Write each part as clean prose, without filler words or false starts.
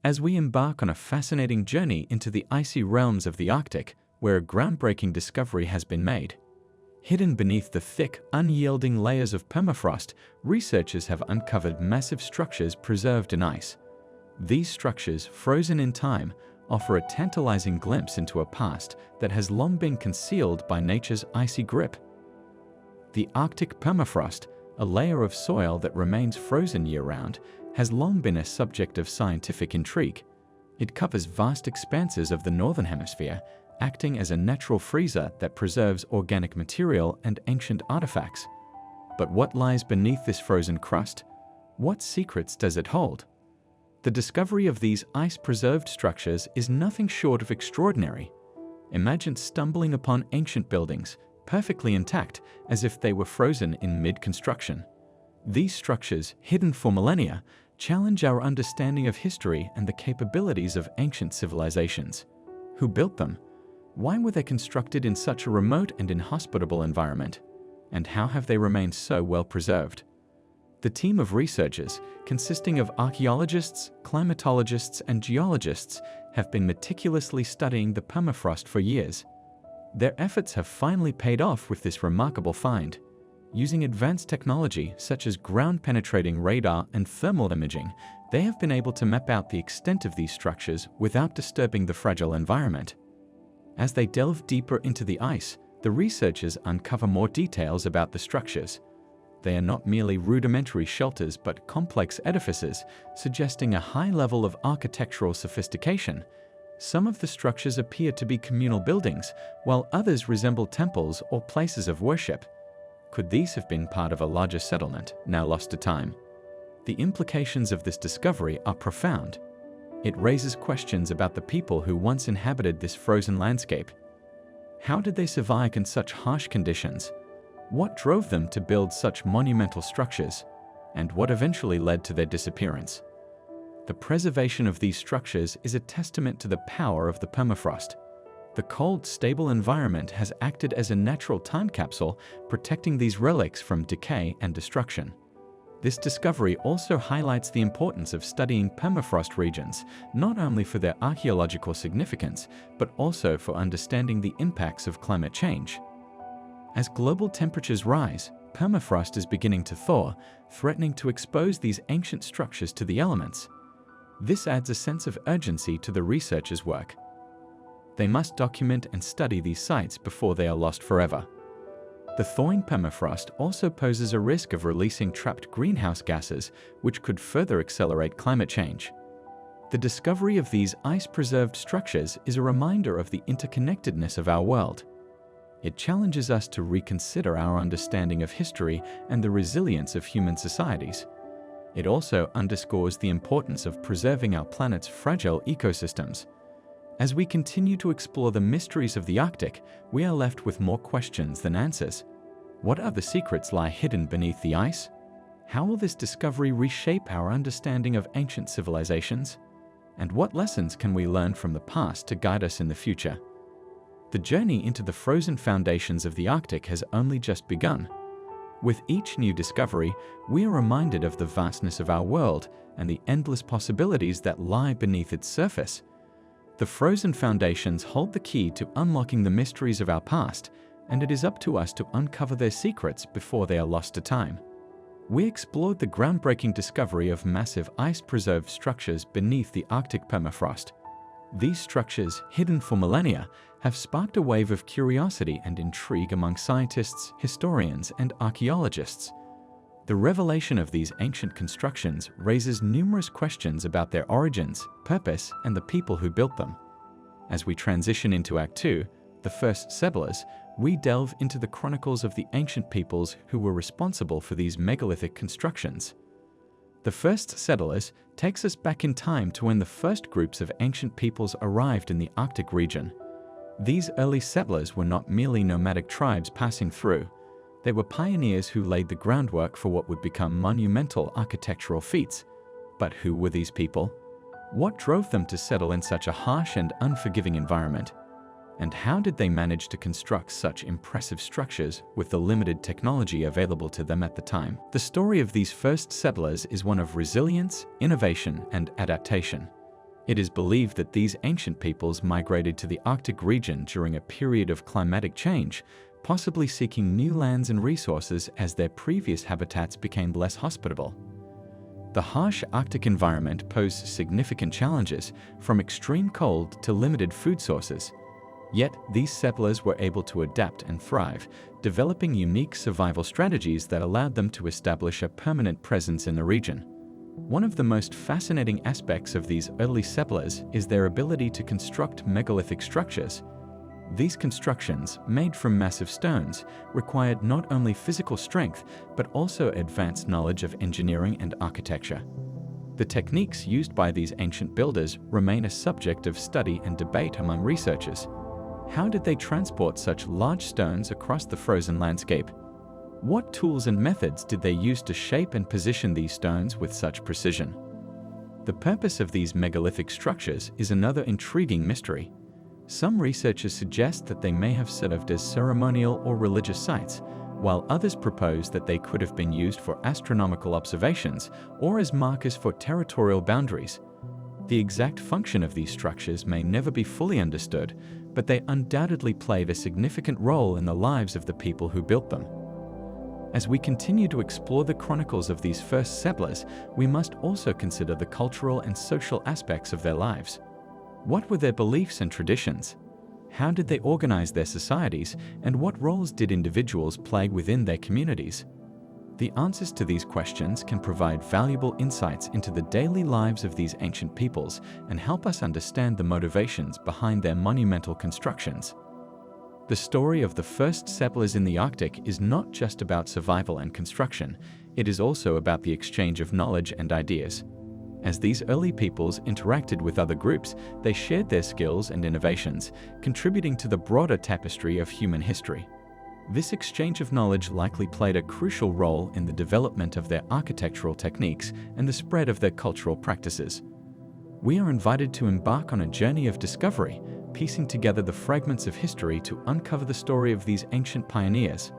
As we embark on a fascinating journey into the icy realms of the Arctic, where a groundbreaking discovery has been made. Hidden beneath the thick, unyielding layers of permafrost, researchers have uncovered massive structures preserved in ice. These structures, frozen in time, offer a tantalizing glimpse into a past that has long been concealed by nature's icy grip. The Arctic permafrost, a layer of soil that remains frozen year-round, has long been a subject of scientific intrigue. It covers vast expanses of the northern hemisphere, acting as a natural freezer that preserves organic material and ancient artifacts. But what lies beneath this frozen crust? What secrets does it hold? The discovery of these ice-preserved structures is nothing short of extraordinary. Imagine stumbling upon ancient buildings, perfectly intact, as if they were frozen in mid-construction. These structures, hidden for millennia, challenge our understanding of history and the capabilities of ancient civilizations. Who built them? Why were they constructed in such a remote and inhospitable environment? And how have they remained so well preserved? The team of researchers, consisting of archaeologists, climatologists, and geologists, have been meticulously studying the permafrost for years. Their efforts have finally paid off with this remarkable find. Using advanced technology such as ground-penetrating radar and thermal imaging, they have been able to map out the extent of these structures without disturbing the fragile environment. As they delve deeper into the ice, the researchers uncover more details about the structures. They are not merely rudimentary shelters but complex edifices, suggesting a high level of architectural sophistication. Some of the structures appear to be communal buildings, while others resemble temples or places of worship. Could these have been part of a larger settlement, now lost to time? The implications of this discovery are profound. It raises questions about the people who once inhabited this frozen landscape. How did they survive in such harsh conditions? What drove them to build such monumental structures? And what eventually led to their disappearance? The preservation of these structures is a testament to the power of the permafrost. The cold, stable environment has acted as a natural time capsule, protecting these relics from decay and destruction. This discovery also highlights the importance of studying permafrost regions, not only for their archaeological significance, but also for understanding the impacts of climate change. As global temperatures rise, permafrost is beginning to thaw, threatening to expose these ancient structures to the elements. This adds a sense of urgency to the researchers' work. They must document and study these sites before they are lost forever. The thawing permafrost also poses a risk of releasing trapped greenhouse gases, which could further accelerate climate change. The discovery of these ice-preserved structures is a reminder of the interconnectedness of our world. It challenges us to reconsider our understanding of history and the resilience of human societies. It also underscores the importance of preserving our planet's fragile ecosystems. As we continue to explore the mysteries of the Arctic, we are left with more questions than answers. What other secrets lie hidden beneath the ice? How will this discovery reshape our understanding of ancient civilizations? And what lessons can we learn from the past to guide us in the future? The journey into the frozen foundations of the Arctic has only just begun. With each new discovery, we are reminded of the vastness of our world and the endless possibilities that lie beneath its surface. The frozen foundations hold the key to unlocking the mysteries of our past, and it is up to us to uncover their secrets before they are lost to time. We explored the groundbreaking discovery of massive ice-preserved structures beneath the Arctic permafrost. These structures, hidden for millennia, have sparked a wave of curiosity and intrigue among scientists, historians, and archaeologists. The revelation of these ancient constructions raises numerous questions about their origins, purpose, and the people who built them. As we transition into Act 2, the first settlers, we delve into the chronicles of the ancient peoples who were responsible for these megalithic constructions. The first settlers takes us back in time to when the first groups of ancient peoples arrived in the Arctic region. These early settlers were not merely nomadic tribes passing through. They were pioneers who laid the groundwork for what would become monumental architectural feats. But who were these people? What drove them to settle in such a harsh and unforgiving environment? And how did they manage to construct such impressive structures with the limited technology available to them at the time? The story of these first settlers is one of resilience, innovation, and adaptation. It is believed that these ancient peoples migrated to the Arctic region during a period of climatic change, possibly seeking new lands and resources as their previous habitats became less hospitable. The harsh Arctic environment posed significant challenges, from extreme cold to limited food sources. Yet, these settlers were able to adapt and thrive, developing unique survival strategies that allowed them to establish a permanent presence in the region. One of the most fascinating aspects of these early settlers is their ability to construct megalithic structures. These constructions, made from massive stones, required not only physical strength, but also advanced knowledge of engineering and architecture. The techniques used by these ancient builders remain a subject of study and debate among researchers. How did they transport such large stones across the frozen landscape? What tools and methods did they use to shape and position these stones with such precision? The purpose of these megalithic structures is another intriguing mystery. Some researchers suggest that they may have served as ceremonial or religious sites, while others propose that they could have been used for astronomical observations or as markers for territorial boundaries. The exact function of these structures may never be fully understood, but they undoubtedly played a significant role in the lives of the people who built them. As we continue to explore the chronicles of these first settlers, we must also consider the cultural and social aspects of their lives. What were their beliefs and traditions? How did they organize their societies, and what roles did individuals play within their communities? The answers to these questions can provide valuable insights into the daily lives of these ancient peoples and help us understand the motivations behind their monumental constructions. The story of the first settlers in the Arctic is not just about survival and construction, it is also about the exchange of knowledge and ideas. As these early peoples interacted with other groups, they shared their skills and innovations, contributing to the broader tapestry of human history. This exchange of knowledge likely played a crucial role in the development of their architectural techniques and the spread of their cultural practices. We are invited to embark on a journey of discovery, piecing together the fragments of history to uncover the story of these ancient pioneers.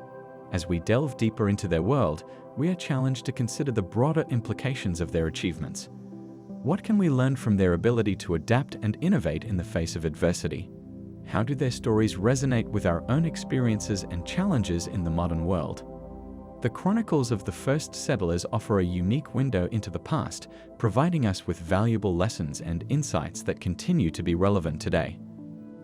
As we delve deeper into their world, we are challenged to consider the broader implications of their achievements. What can we learn from their ability to adapt and innovate in the face of adversity? How do their stories resonate with our own experiences and challenges in the modern world? The chronicles of the first settlers offer a unique window into the past, providing us with valuable lessons and insights that continue to be relevant today.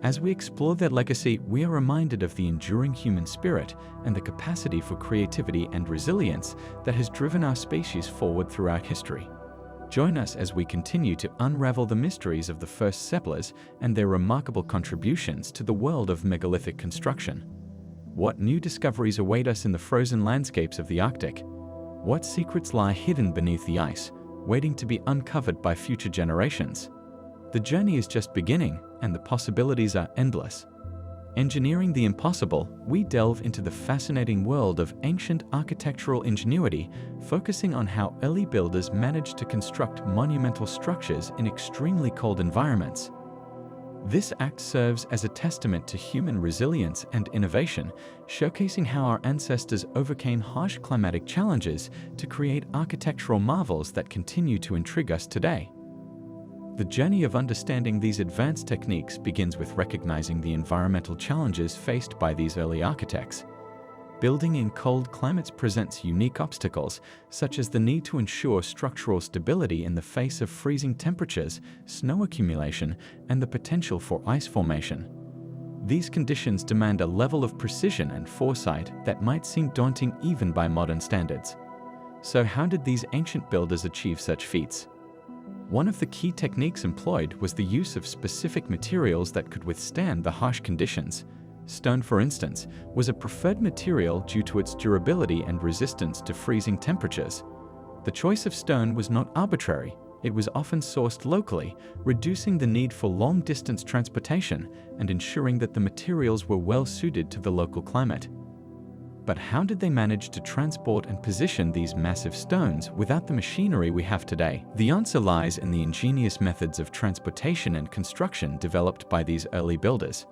As we explore their legacy, we are reminded of the enduring human spirit and the capacity for creativity and resilience that has driven our species forward throughout history. Join us as we continue to unravel the mysteries of the first settlers and their remarkable contributions to the world of megalithic construction. What new discoveries await us in the frozen landscapes of the Arctic? What secrets lie hidden beneath the ice, waiting to be uncovered by future generations? The journey is just beginning, and the possibilities are endless. Engineering the impossible, we delve into the fascinating world of ancient architectural ingenuity, focusing on how early builders managed to construct monumental structures in extremely cold environments. This act serves as a testament to human resilience and innovation, showcasing how our ancestors overcame harsh climatic challenges to create architectural marvels that continue to intrigue us today. The journey of understanding these advanced techniques begins with recognizing the environmental challenges faced by these early architects. Building in cold climates presents unique obstacles, such as the need to ensure structural stability in the face of freezing temperatures, snow accumulation, and the potential for ice formation. These conditions demand a level of precision and foresight that might seem daunting even by modern standards. So how did these ancient builders achieve such feats? One of the key techniques employed was the use of specific materials that could withstand the harsh conditions. Stone, for instance, was a preferred material due to its durability and resistance to freezing temperatures. The choice of stone was not arbitrary. It was often sourced locally, reducing the need for long-distance transportation and ensuring that the materials were well suited to the local climate. But how did they manage to transport and position these massive stones without the machinery we have today? The answer lies in the ingenious methods of transportation and construction developed by these early builders.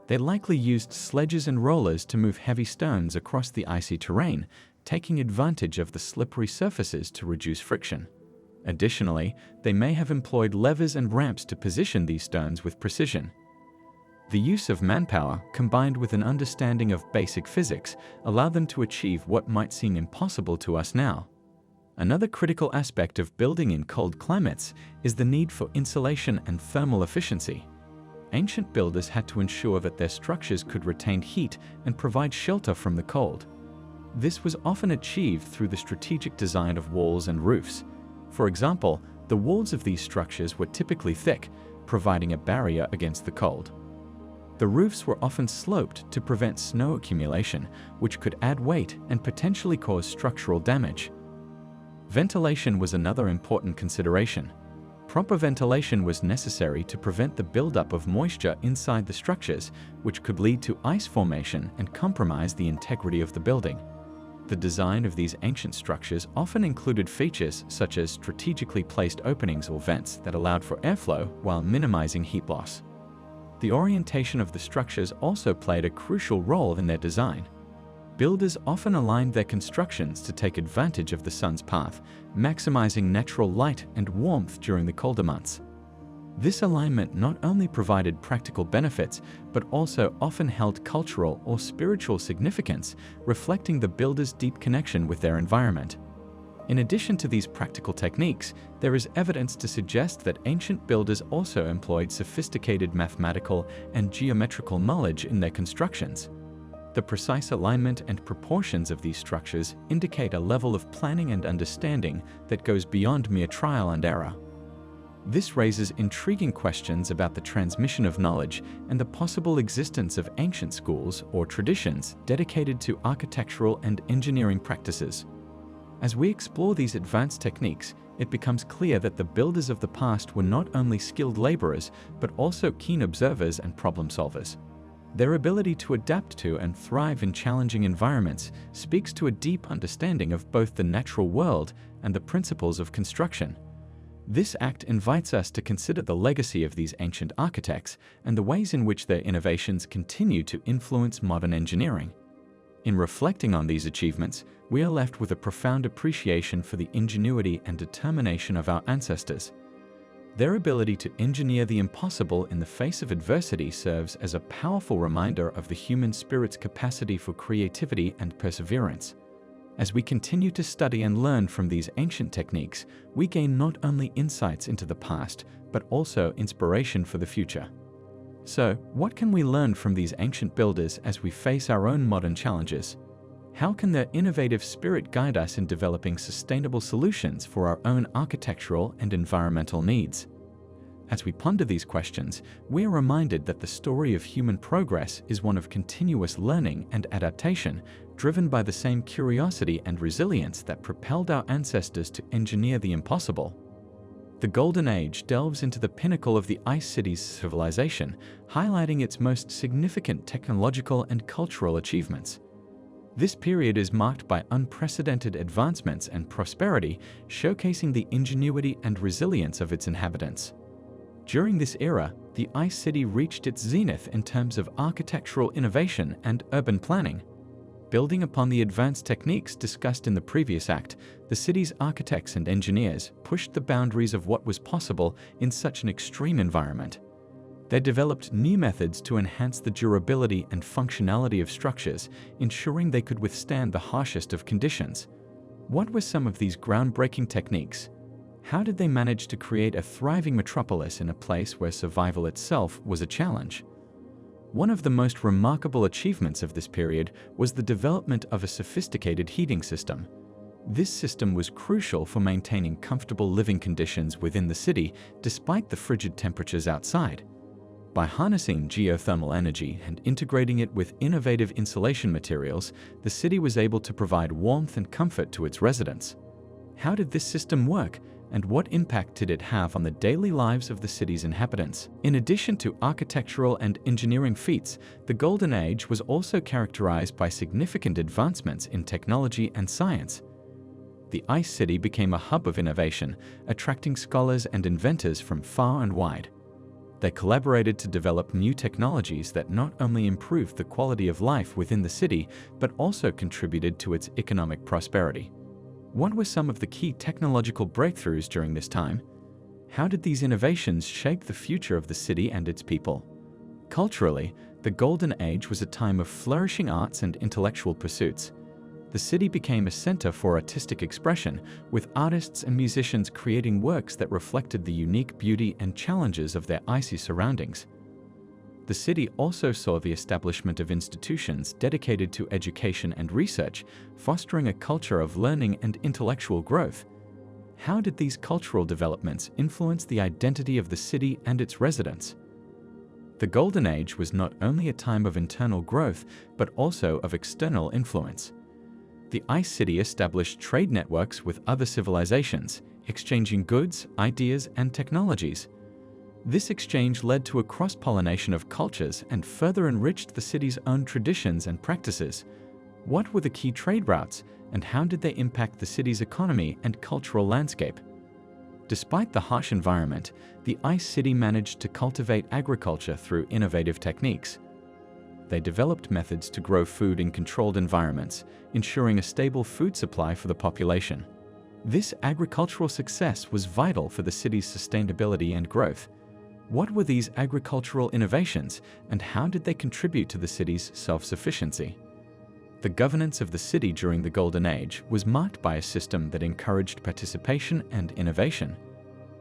They likely used sledges and rollers to move heavy stones across the icy terrain, taking advantage of the slippery surfaces to reduce friction. Additionally, they may have employed levers and ramps to position these stones with precision. The use of manpower, combined with an understanding of basic physics, allowed them to achieve what might seem impossible to us now. Another critical aspect of building in cold climates is the need for insulation and thermal efficiency. Ancient builders had to ensure that their structures could retain heat and provide shelter from the cold. This was often achieved through the strategic design of walls and roofs. For example, the walls of these structures were typically thick, providing a barrier against the cold. The roofs were often sloped to prevent snow accumulation, which could add weight and potentially cause structural damage. Ventilation was another important consideration. Proper ventilation was necessary to prevent the buildup of moisture inside the structures, which could lead to ice formation and compromise the integrity of the building. The design of these ancient structures often included features such as strategically placed openings or vents that allowed for airflow while minimizing heat loss. The orientation of the structures also played a crucial role in their design. Builders often aligned their constructions to take advantage of the sun's path, maximizing natural light and warmth during the colder months. This alignment not only provided practical benefits, but also often held cultural or spiritual significance, reflecting the builder's deep connection with their environment. In addition to these practical techniques, there is evidence to suggest that ancient builders also employed sophisticated mathematical and geometrical knowledge in their constructions. The precise alignment and proportions of these structures indicate a level of planning and understanding that goes beyond mere trial and error. This raises intriguing questions about the transmission of knowledge and the possible existence of ancient schools or traditions dedicated to architectural and engineering practices. As we explore these advanced techniques, it becomes clear that the builders of the past were not only skilled laborers, but also keen observers and problem solvers. Their ability to adapt to and thrive in challenging environments speaks to a deep understanding of both the natural world and the principles of construction. This act invites us to consider the legacy of these ancient architects and the ways in which their innovations continue to influence modern engineering. In reflecting on these achievements, we are left with a profound appreciation for the ingenuity and determination of our ancestors. Their ability to engineer the impossible in the face of adversity serves as a powerful reminder of the human spirit's capacity for creativity and perseverance. As we continue to study and learn from these ancient techniques, we gain not only insights into the past, but also inspiration for the future. So, what can we learn from these ancient builders as we face our own modern challenges? How can their innovative spirit guide us in developing sustainable solutions for our own architectural and environmental needs? As we ponder these questions, we are reminded that the story of human progress is one of continuous learning and adaptation, driven by the same curiosity and resilience that propelled our ancestors to engineer the impossible. The Golden Age delves into the pinnacle of the Ice City's civilization, highlighting its most significant technological and cultural achievements. This period is marked by unprecedented advancements and prosperity, showcasing the ingenuity and resilience of its inhabitants. During this era, the Ice City reached its zenith in terms of architectural innovation and urban planning. Building upon the advanced techniques discussed in the previous act, the city's architects and engineers pushed the boundaries of what was possible in such an extreme environment. They developed new methods to enhance the durability and functionality of structures, ensuring they could withstand the harshest of conditions. What were some of these groundbreaking techniques? How did they manage to create a thriving metropolis in a place where survival itself was a challenge? One of the most remarkable achievements of this period was the development of a sophisticated heating system. This system was crucial for maintaining comfortable living conditions within the city despite the frigid temperatures outside. By harnessing geothermal energy and integrating it with innovative insulation materials, the city was able to provide warmth and comfort to its residents. How did this system work, and what impact did it have on the daily lives of the city's inhabitants? In addition to architectural and engineering feats, the Golden Age was also characterized by significant advancements in technology and science. The Ice City became a hub of innovation, attracting scholars and inventors from far and wide. They collaborated to develop new technologies that not only improved the quality of life within the city, but also contributed to its economic prosperity. What were some of the key technological breakthroughs during this time? How did these innovations shape the future of the city and its people? Culturally, the Golden Age was a time of flourishing arts and intellectual pursuits. The city became a center for artistic expression, with artists and musicians creating works that reflected the unique beauty and challenges of their icy surroundings. The city also saw the establishment of institutions dedicated to education and research, fostering a culture of learning and intellectual growth. How did these cultural developments influence the identity of the city and its residents? The Golden Age was not only a time of internal growth, but also of external influence. The Ice City established trade networks with other civilizations, exchanging goods, ideas, and technologies. This exchange led to a cross-pollination of cultures and further enriched the city's own traditions and practices. What were the key trade routes, and how did they impact the city's economy and cultural landscape? Despite the harsh environment, the Ice City managed to cultivate agriculture through innovative techniques. They developed methods to grow food in controlled environments, ensuring a stable food supply for the population. This agricultural success was vital for the city's sustainability and growth. What were these agricultural innovations, and how did they contribute to the city's self-sufficiency? The governance of the city during the Golden Age was marked by a system that encouraged participation and innovation.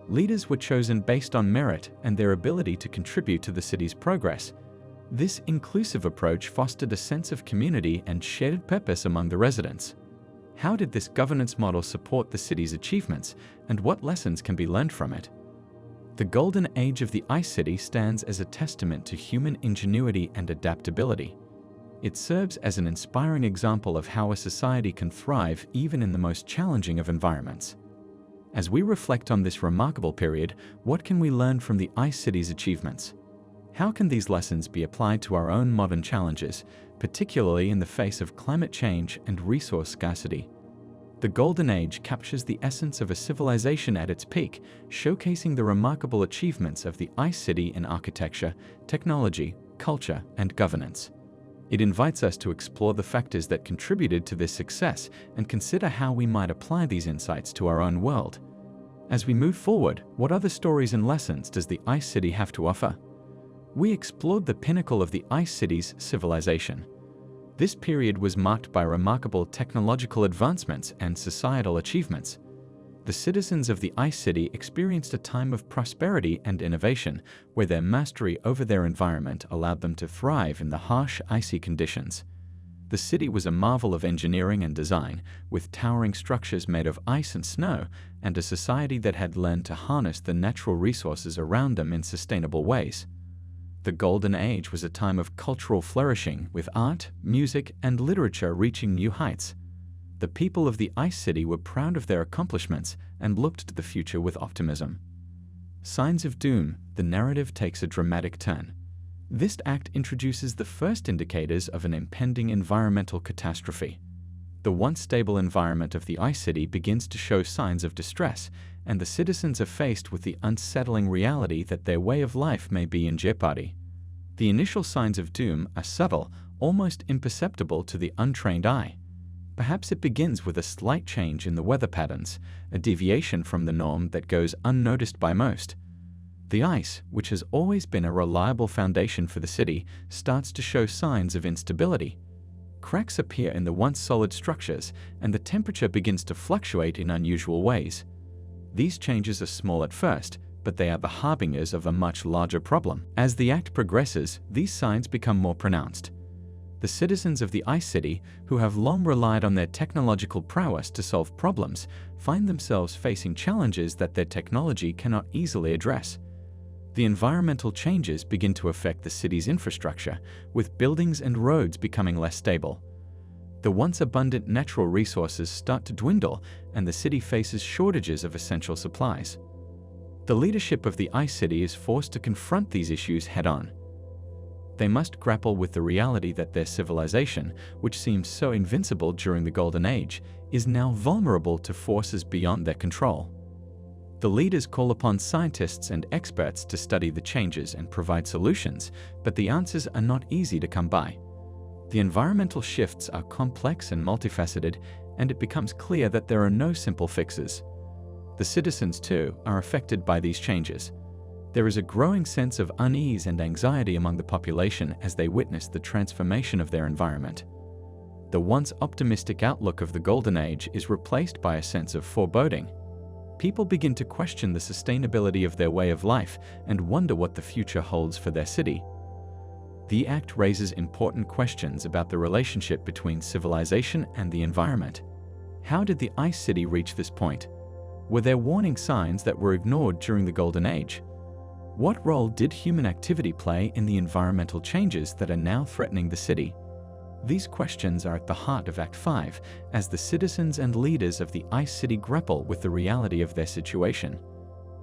Leaders were chosen based on merit and their ability to contribute to the city's progress. This inclusive approach fostered a sense of community and shared purpose among the residents. How did this governance model support the city's achievements, and what lessons can be learned from it? The Golden Age of the Ice City stands as a testament to human ingenuity and adaptability. It serves as an inspiring example of how a society can thrive even in the most challenging of environments. As we reflect on this remarkable period, what can we learn from the Ice City's achievements? How can these lessons be applied to our own modern challenges, particularly in the face of climate change and resource scarcity? The Golden Age captures the essence of a civilization at its peak, showcasing the remarkable achievements of the Ice City in architecture, technology, culture, and governance. It invites us to explore the factors that contributed to this success and consider how we might apply these insights to our own world. As we move forward, what other stories and lessons does the Ice City have to offer? We explored the pinnacle of the Ice City's civilization. This period was marked by remarkable technological advancements and societal achievements. The citizens of the Ice City experienced a time of prosperity and innovation, where their mastery over their environment allowed them to thrive in the harsh, icy conditions. The city was a marvel of engineering and design, with towering structures made of ice and snow, and a society that had learned to harness the natural resources around them in sustainable ways. The Golden Age was a time of cultural flourishing, with art, music, and literature reaching new heights. The people of the Ice City were proud of their accomplishments and looked to the future with optimism. Signs of doom, the narrative takes a dramatic turn. This act introduces the first indicators of an impending environmental catastrophe. The once stable environment of the Ice City begins to show signs of distress, and the citizens are faced with the unsettling reality that their way of life may be in jeopardy. The initial signs of doom are subtle, almost imperceptible to the untrained eye. Perhaps it begins with a slight change in the weather patterns, a deviation from the norm that goes unnoticed by most. The ice, which has always been a reliable foundation for the city, starts to show signs of instability. Cracks appear in the once solid structures, and the temperature begins to fluctuate in unusual ways. These changes are small at first, but they are the harbingers of a much larger problem. As the act progresses, these signs become more pronounced. The citizens of the Ice City, who have long relied on their technological prowess to solve problems, find themselves facing challenges that their technology cannot easily address. The environmental changes begin to affect the city's infrastructure, with buildings and roads becoming less stable. The once abundant natural resources start to dwindle, and the city faces shortages of essential supplies. The leadership of the Ice City is forced to confront these issues head-on. They must grapple with the reality that their civilization, which seemed so invincible during the Golden Age, is now vulnerable to forces beyond their control. The leaders call upon scientists and experts to study the changes and provide solutions, but the answers are not easy to come by. The environmental shifts are complex and multifaceted, and it becomes clear that there are no simple fixes. The citizens, too, are affected by these changes. There is a growing sense of unease and anxiety among the population as they witness the transformation of their environment. The once optimistic outlook of the Golden Age is replaced by a sense of foreboding. People begin to question the sustainability of their way of life and wonder what the future holds for their city. The Act raises important questions about the relationship between civilization and the environment. How did the Ice City reach this point? Were there warning signs that were ignored during the Golden Age? What role did human activity play in the environmental changes that are now threatening the city? These questions are at the heart of Act 5 as the citizens and leaders of the Ice City grapple with the reality of their situation.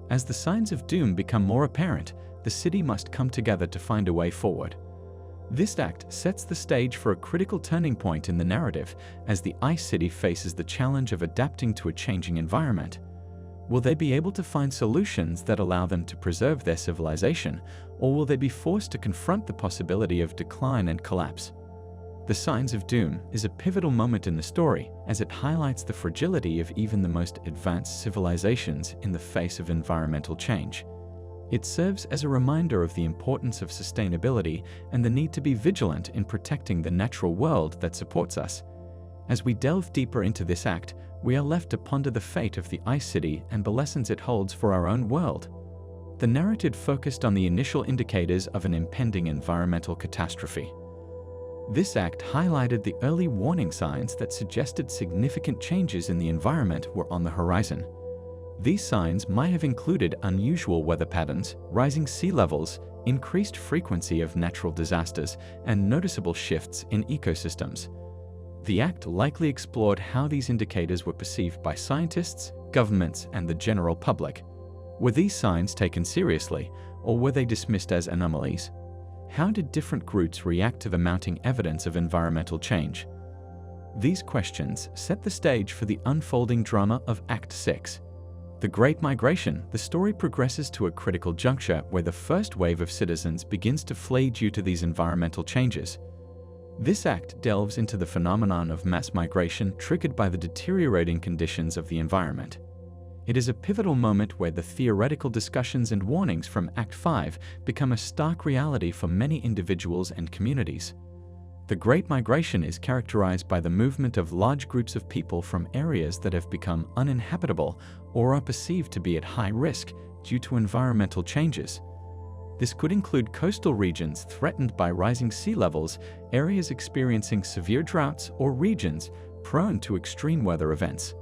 As the signs of doom become more apparent, the city must come together to find a way forward. This act sets the stage for a critical turning point in the narrative as the Ice City faces the challenge of adapting to a changing environment. Will they be able to find solutions that allow them to preserve their civilization, or will they be forced to confront the possibility of decline and collapse? The Signs of Doom is a pivotal moment in the story as it highlights the fragility of even the most advanced civilizations in the face of environmental change. It serves as a reminder of the importance of sustainability and the need to be vigilant in protecting the natural world that supports us. As we delve deeper into this act, we are left to ponder the fate of the Ice City and the lessons it holds for our own world. The narrative focused on the initial indicators of an impending environmental catastrophe. This act highlighted the early warning signs that suggested significant changes in the environment were on the horizon. These signs might have included unusual weather patterns, rising sea levels, increased frequency of natural disasters, and noticeable shifts in ecosystems. The act likely explored how these indicators were perceived by scientists, governments, and the general public. Were these signs taken seriously, or were they dismissed as anomalies? How did different groups react to the mounting evidence of environmental change? These questions set the stage for the unfolding drama of Act 6. The Great Migration, the story progresses to a critical juncture where the first wave of citizens begins to flee due to these environmental changes. This act delves into the phenomenon of mass migration triggered by the deteriorating conditions of the environment. It is a pivotal moment where the theoretical discussions and warnings from Act 5 become a stark reality for many individuals and communities. The Great Migration is characterized by the movement of large groups of people from areas that have become uninhabitable or are perceived to be at high risk due to environmental changes. This could include coastal regions threatened by rising sea levels, areas experiencing severe droughts, or regions prone to extreme weather events.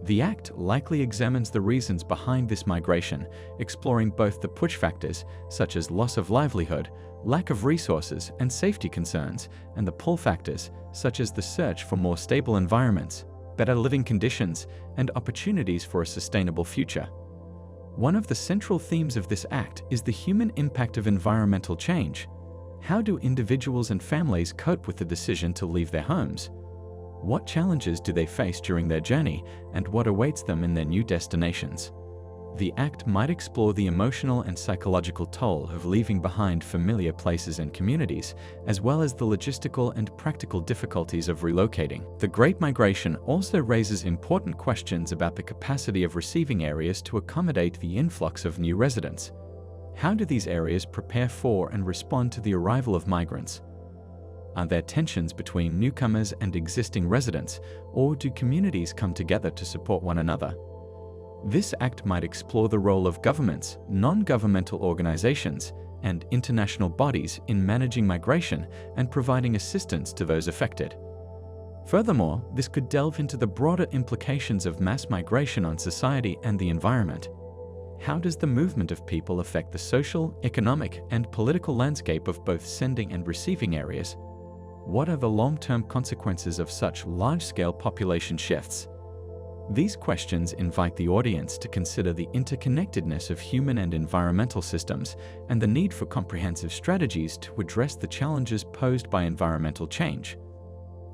The Act likely examines the reasons behind this migration, exploring both the push factors, such as loss of livelihood, lack of resources, and safety concerns, and the pull factors, such as the search for more stable environments, better living conditions, and opportunities for a sustainable future. One of the central themes of this act is the human impact of environmental change. How do individuals and families cope with the decision to leave their homes? What challenges do they face during their journey, and what awaits them in their new destinations? The act might explore the emotional and psychological toll of leaving behind familiar places and communities, as well as the logistical and practical difficulties of relocating. The Great Migration also raises important questions about the capacity of receiving areas to accommodate the influx of new residents. How do these areas prepare for and respond to the arrival of migrants? Are there tensions between newcomers and existing residents, or do communities come together to support one another? This act might explore the role of governments, non-governmental organizations, and international bodies in managing migration and providing assistance to those affected. Furthermore, this could delve into the broader implications of mass migration on society and the environment. How does the movement of people affect the social, economic, and political landscape of both sending and receiving areas? What are the long-term consequences of such large-scale population shifts? These questions invite the audience to consider the interconnectedness of human and environmental systems and the need for comprehensive strategies to address the challenges posed by environmental change.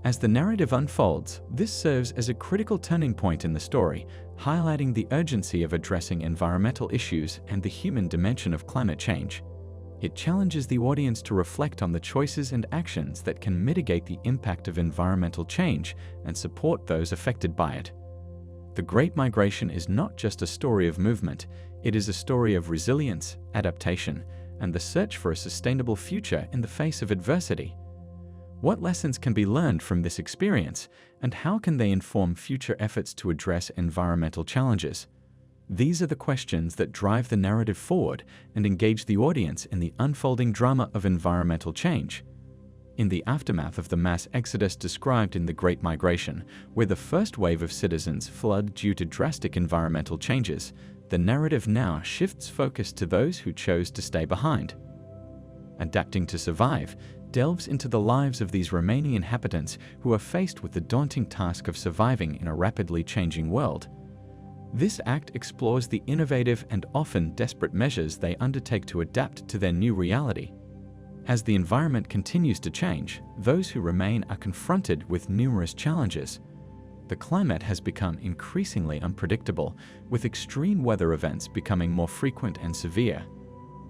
As the narrative unfolds, this serves as a critical turning point in the story, highlighting the urgency of addressing environmental issues and the human dimension of climate change. It challenges the audience to reflect on the choices and actions that can mitigate the impact of environmental change and support those affected by it. The Great Migration is not just a story of movement, it is a story of resilience, adaptation, and the search for a sustainable future in the face of adversity. What lessons can be learned from this experience, and how can they inform future efforts to address environmental challenges? These are the questions that drive the narrative forward and engage the audience in the unfolding drama of environmental change. In the aftermath of the mass exodus described in the Great Migration, where the first wave of citizens fled due to drastic environmental changes, the narrative now shifts focus to those who chose to stay behind. Adapting to Survive delves into the lives of these remaining inhabitants who are faced with the daunting task of surviving in a rapidly changing world. This act explores the innovative and often desperate measures they undertake to adapt to their new reality. As the environment continues to change, those who remain are confronted with numerous challenges. The climate has become increasingly unpredictable, with extreme weather events becoming more frequent and severe.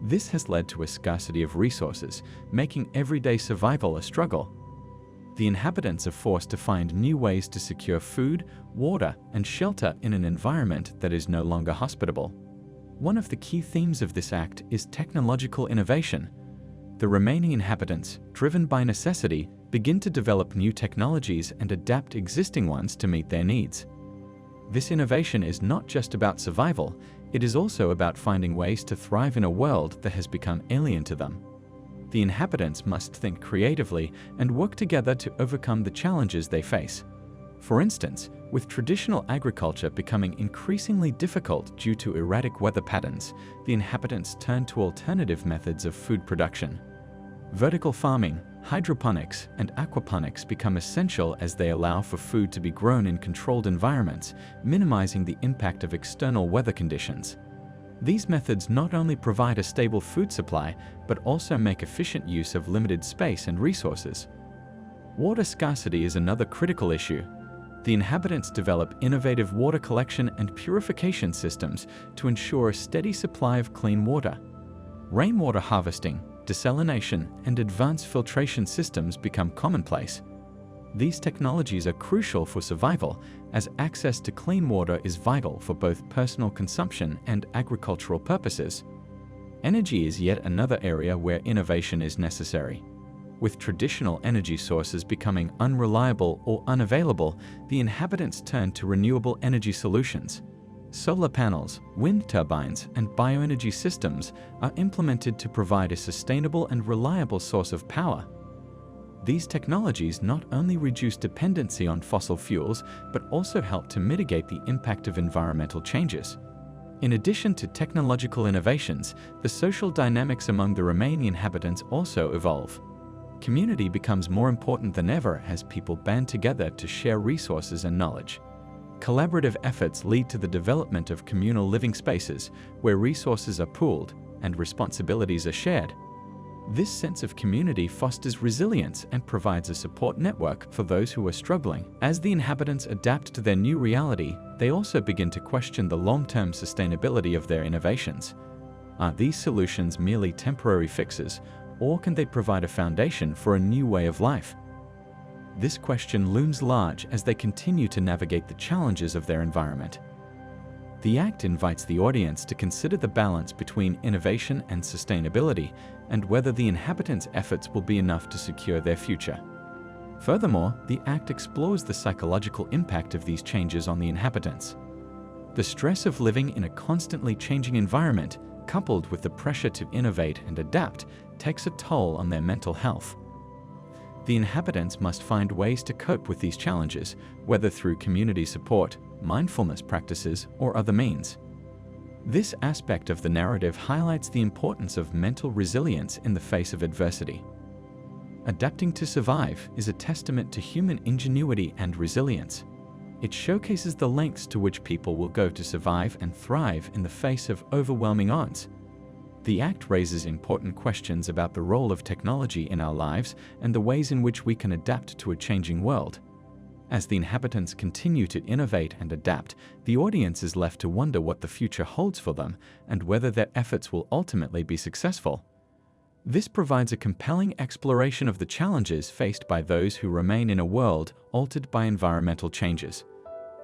This has led to a scarcity of resources, making everyday survival a struggle. The inhabitants are forced to find new ways to secure food, water, and shelter in an environment that is no longer hospitable. One of the key themes of this act is technological innovation. The remaining inhabitants, driven by necessity, begin to develop new technologies and adapt existing ones to meet their needs. This innovation is not just about survival, it is also about finding ways to thrive in a world that has become alien to them. The inhabitants must think creatively and work together to overcome the challenges they face. For instance, with traditional agriculture becoming increasingly difficult due to erratic weather patterns, the inhabitants turn to alternative methods of food production. Vertical farming, hydroponics, and aquaponics become essential as they allow for food to be grown in controlled environments, minimizing the impact of external weather conditions. These methods not only provide a stable food supply, but also make efficient use of limited space and resources. Water scarcity is another critical issue. The inhabitants develop innovative water collection and purification systems to ensure a steady supply of clean water. Rainwater harvesting, desalination, and advanced filtration systems become commonplace. These technologies are crucial for survival, as access to clean water is vital for both personal consumption and agricultural purposes. Energy is yet another area where innovation is necessary. With traditional energy sources becoming unreliable or unavailable, the inhabitants turn to renewable energy solutions. Solar panels, wind turbines, and bioenergy systems are implemented to provide a sustainable and reliable source of power. These technologies not only reduce dependency on fossil fuels, but also help to mitigate the impact of environmental changes. In addition to technological innovations, the social dynamics among the remaining inhabitants also evolve. Community becomes more important than ever as people band together to share resources and knowledge. Collaborative efforts lead to the development of communal living spaces where resources are pooled and responsibilities are shared. This sense of community fosters resilience and provides a support network for those who are struggling. As the inhabitants adapt to their new reality, they also begin to question the long-term sustainability of their innovations. Are these solutions merely temporary fixes, or can they provide a foundation for a new way of life? This question looms large as they continue to navigate the challenges of their environment. The act invites the audience to consider the balance between innovation and sustainability, and whether the inhabitants' efforts will be enough to secure their future. Furthermore, the act explores the psychological impact of these changes on the inhabitants. The stress of living in a constantly changing environment, coupled with the pressure to innovate and adapt, takes a toll on their mental health. The inhabitants must find ways to cope with these challenges, whether through community support, mindfulness practices, or other means. This aspect of the narrative highlights the importance of mental resilience in the face of adversity. Adapting to Survive is a testament to human ingenuity and resilience. It showcases the lengths to which people will go to survive and thrive in the face of overwhelming odds. The act raises important questions about the role of technology in our lives and the ways in which we can adapt to a changing world. As the inhabitants continue to innovate and adapt, the audience is left to wonder what the future holds for them and whether their efforts will ultimately be successful. This provides a compelling exploration of the challenges faced by those who remain in a world altered by environmental changes.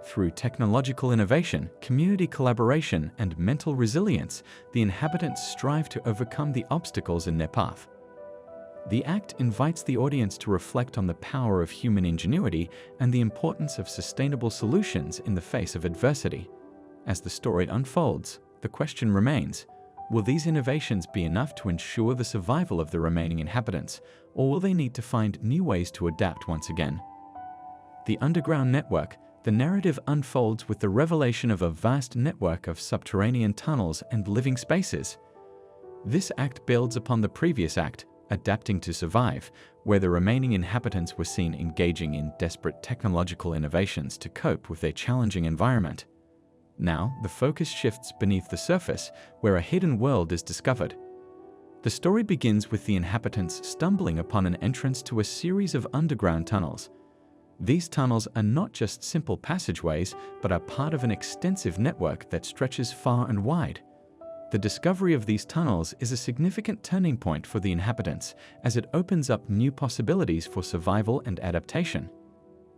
Through technological innovation, community collaboration, and mental resilience, the inhabitants strive to overcome the obstacles in their path. The act invites the audience to reflect on the power of human ingenuity and the importance of sustainable solutions in the face of adversity. As the story unfolds, the question remains, will these innovations be enough to ensure the survival of the remaining inhabitants, or will they need to find new ways to adapt once again? The underground network. The narrative unfolds with the revelation of a vast network of subterranean tunnels and living spaces. This act builds upon the previous act, Adapting to Survive, where the remaining inhabitants were seen engaging in desperate technological innovations to cope with their challenging environment. Now, the focus shifts beneath the surface, where a hidden world is discovered. The story begins with the inhabitants stumbling upon an entrance to a series of underground tunnels. These tunnels are not just simple passageways, but are part of an extensive network that stretches far and wide. The discovery of these tunnels is a significant turning point for the inhabitants, as it opens up new possibilities for survival and adaptation.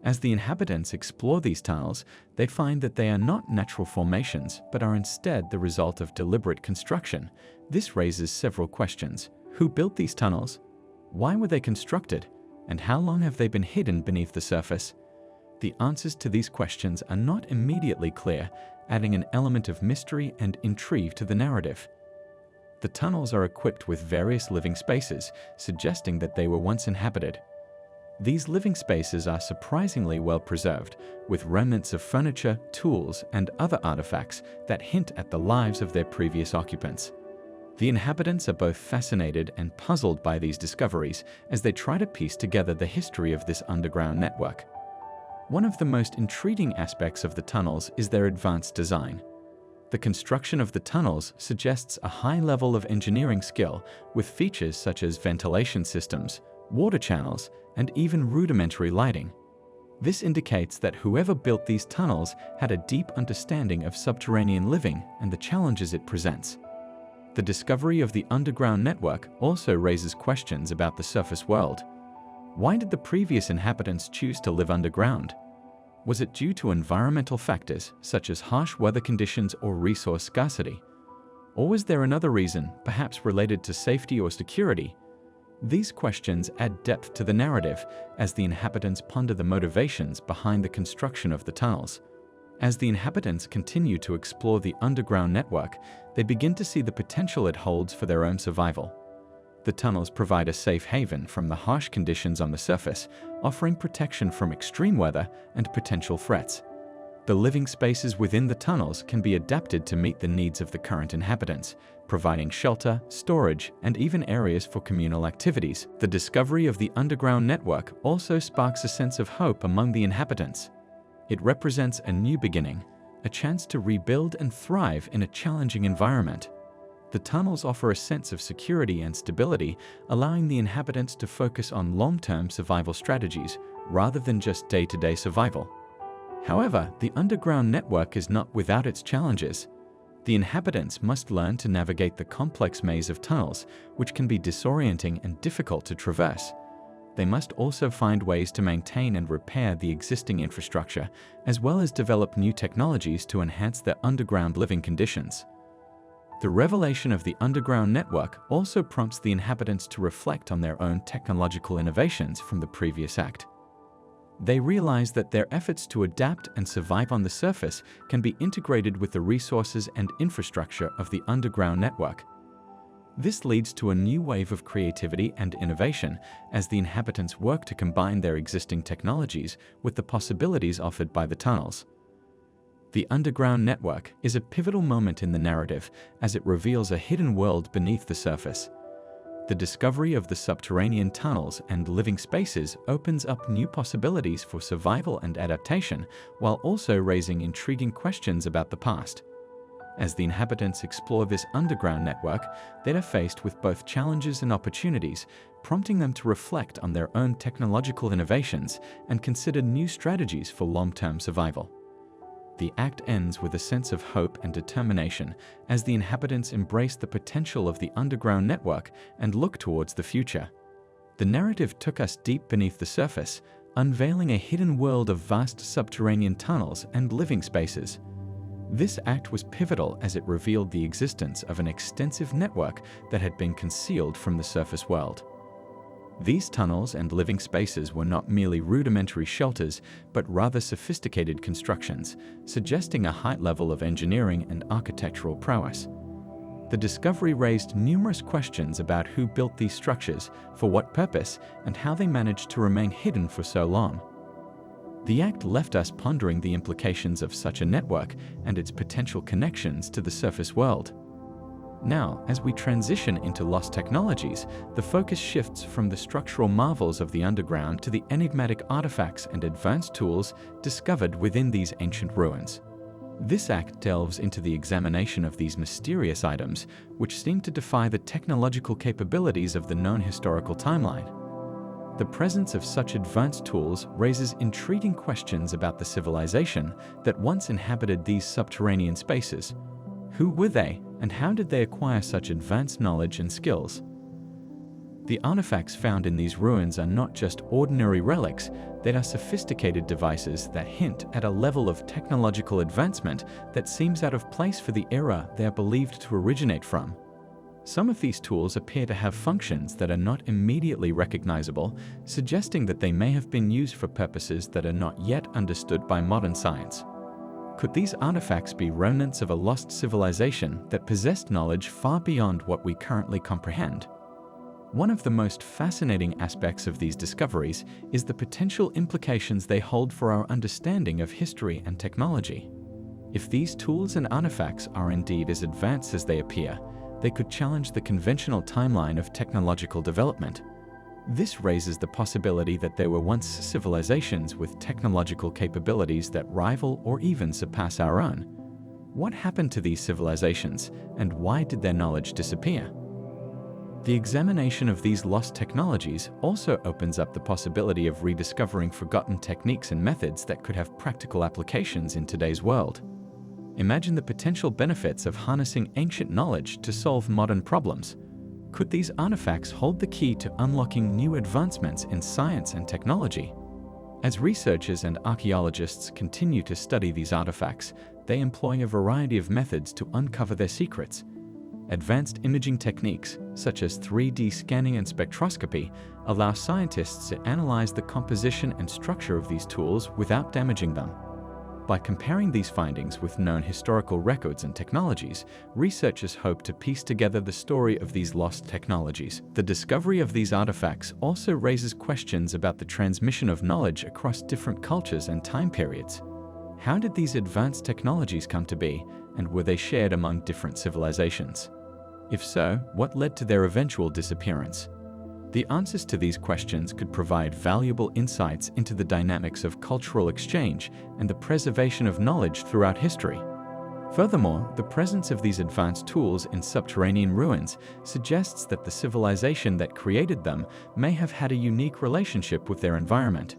As the inhabitants explore these tunnels, they find that they are not natural formations, but are instead the result of deliberate construction. This raises several questions. Who built these tunnels? Why were they constructed? And how long have they been hidden beneath the surface? The answers to these questions are not immediately clear, adding an element of mystery and intrigue to the narrative. The tunnels are equipped with various living spaces, suggesting that they were once inhabited. These living spaces are surprisingly well preserved, with remnants of furniture, tools, and other artifacts that hint at the lives of their previous occupants. The inhabitants are both fascinated and puzzled by these discoveries as they try to piece together the history of this underground network. One of the most intriguing aspects of the tunnels is their advanced design. The construction of the tunnels suggests a high level of engineering skill, with features such as ventilation systems, water channels, and even rudimentary lighting. This indicates that whoever built these tunnels had a deep understanding of subterranean living and the challenges it presents. The discovery of the underground network also raises questions about the surface world. Why did the previous inhabitants choose to live underground? Was it due to environmental factors such as harsh weather conditions or resource scarcity? Or was there another reason, perhaps related to safety or security? These questions add depth to the narrative as the inhabitants ponder the motivations behind the construction of the tunnels. As the inhabitants continue to explore the underground network, they begin to see the potential it holds for their own survival. The tunnels provide a safe haven from the harsh conditions on the surface, offering protection from extreme weather and potential threats. The living spaces within the tunnels can be adapted to meet the needs of the current inhabitants, providing shelter, storage, and even areas for communal activities. The discovery of the underground network also sparks a sense of hope among the inhabitants. It represents a new beginning, a chance to rebuild and thrive in a challenging environment. The tunnels offer a sense of security and stability, allowing the inhabitants to focus on long-term survival strategies rather than just day-to-day survival. However, the underground network is not without its challenges. The inhabitants must learn to navigate the complex maze of tunnels, which can be disorienting and difficult to traverse. They must also find ways to maintain and repair the existing infrastructure, as well as develop new technologies to enhance their underground living conditions. The revelation of the underground network also prompts the inhabitants to reflect on their own technological innovations from the previous act. They realize that their efforts to adapt and survive on the surface can be integrated with the resources and infrastructure of the underground network. This leads to a new wave of creativity and innovation as the inhabitants work to combine their existing technologies with the possibilities offered by the tunnels. The underground network is a pivotal moment in the narrative as it reveals a hidden world beneath the surface. The discovery of the subterranean tunnels and living spaces opens up new possibilities for survival and adaptation, while also raising intriguing questions about the past. As the inhabitants explore this underground network, they are faced with both challenges and opportunities, prompting them to reflect on their own technological innovations and consider new strategies for long-term survival. the act ends with a sense of hope and determination as the inhabitants embrace the potential of the underground network and look towards the future. The narrative took us deep beneath the surface, unveiling a hidden world of vast subterranean tunnels and living spaces. This act was pivotal as it revealed the existence of an extensive network that had been concealed from the surface world. These tunnels and living spaces were not merely rudimentary shelters, but rather sophisticated constructions, suggesting a high level of engineering and architectural prowess. The discovery raised numerous questions about who built these structures, for what purpose, and how they managed to remain hidden for so long. The act left us pondering the implications of such a network and its potential connections to the surface world. Now, as we transition into lost technologies, the focus shifts from the structural marvels of the underground to the enigmatic artifacts and advanced tools discovered within these ancient ruins. This act delves into the examination of these mysterious items, which seem to defy the technological capabilities of the known historical timeline. The presence of such advanced tools raises intriguing questions about the civilization that once inhabited these subterranean spaces. Who were they, and how did they acquire such advanced knowledge and skills? The artifacts found in these ruins are not just ordinary relics, they are sophisticated devices that hint at a level of technological advancement that seems out of place for the era they are believed to originate from. Some of these tools appear to have functions that are not immediately recognizable, suggesting that they may have been used for purposes that are not yet understood by modern science. Could these artifacts be remnants of a lost civilization that possessed knowledge far beyond what we currently comprehend? One of the most fascinating aspects of these discoveries is the potential implications they hold for our understanding of history and technology. If these tools and artifacts are indeed as advanced as they appear, they could challenge the conventional timeline of technological development. This raises the possibility that there were once civilizations with technological capabilities that rival or even surpass our own. What happened to these civilizations, and why did their knowledge disappear? The examination of these lost technologies also opens up the possibility of rediscovering forgotten techniques and methods that could have practical applications in today's world. Imagine the potential benefits of harnessing ancient knowledge to solve modern problems. Could these artifacts hold the key to unlocking new advancements in science and technology? As researchers and archaeologists continue to study these artifacts, they employ a variety of methods to uncover their secrets. Advanced imaging techniques, such as 3D scanning and spectroscopy, allow scientists to analyze the composition and structure of these tools without damaging them. By comparing these findings with known historical records and technologies, researchers hope to piece together the story of these lost technologies. The discovery of these artifacts also raises questions about the transmission of knowledge across different cultures and time periods. How did these advanced technologies come to be, and were they shared among different civilizations? If so, what led to their eventual disappearance? The answers to these questions could provide valuable insights into the dynamics of cultural exchange and the preservation of knowledge throughout history. Furthermore, the presence of these advanced tools in subterranean ruins suggests that the civilization that created them may have had a unique relationship with their environment.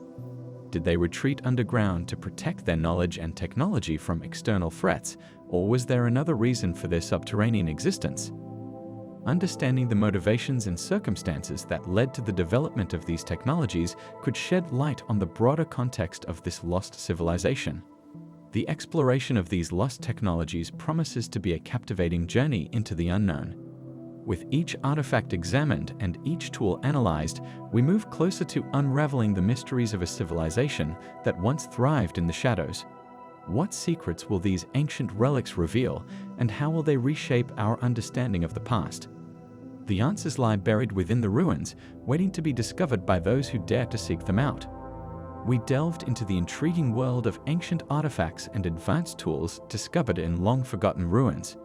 Did they retreat underground to protect their knowledge and technology from external threats, or was there another reason for their subterranean existence? Understanding the motivations and circumstances that led to the development of these technologies could shed light on the broader context of this lost civilization. The exploration of these lost technologies promises to be a captivating journey into the unknown. With each artifact examined and each tool analyzed, we move closer to unraveling the mysteries of a civilization that once thrived in the shadows. What secrets will these ancient relics reveal, and how will they reshape our understanding of the past? The answers lie buried within the ruins, waiting to be discovered by those who dare to seek them out. We delved into the intriguing world of ancient artifacts and advanced tools discovered in long-forgotten ruins.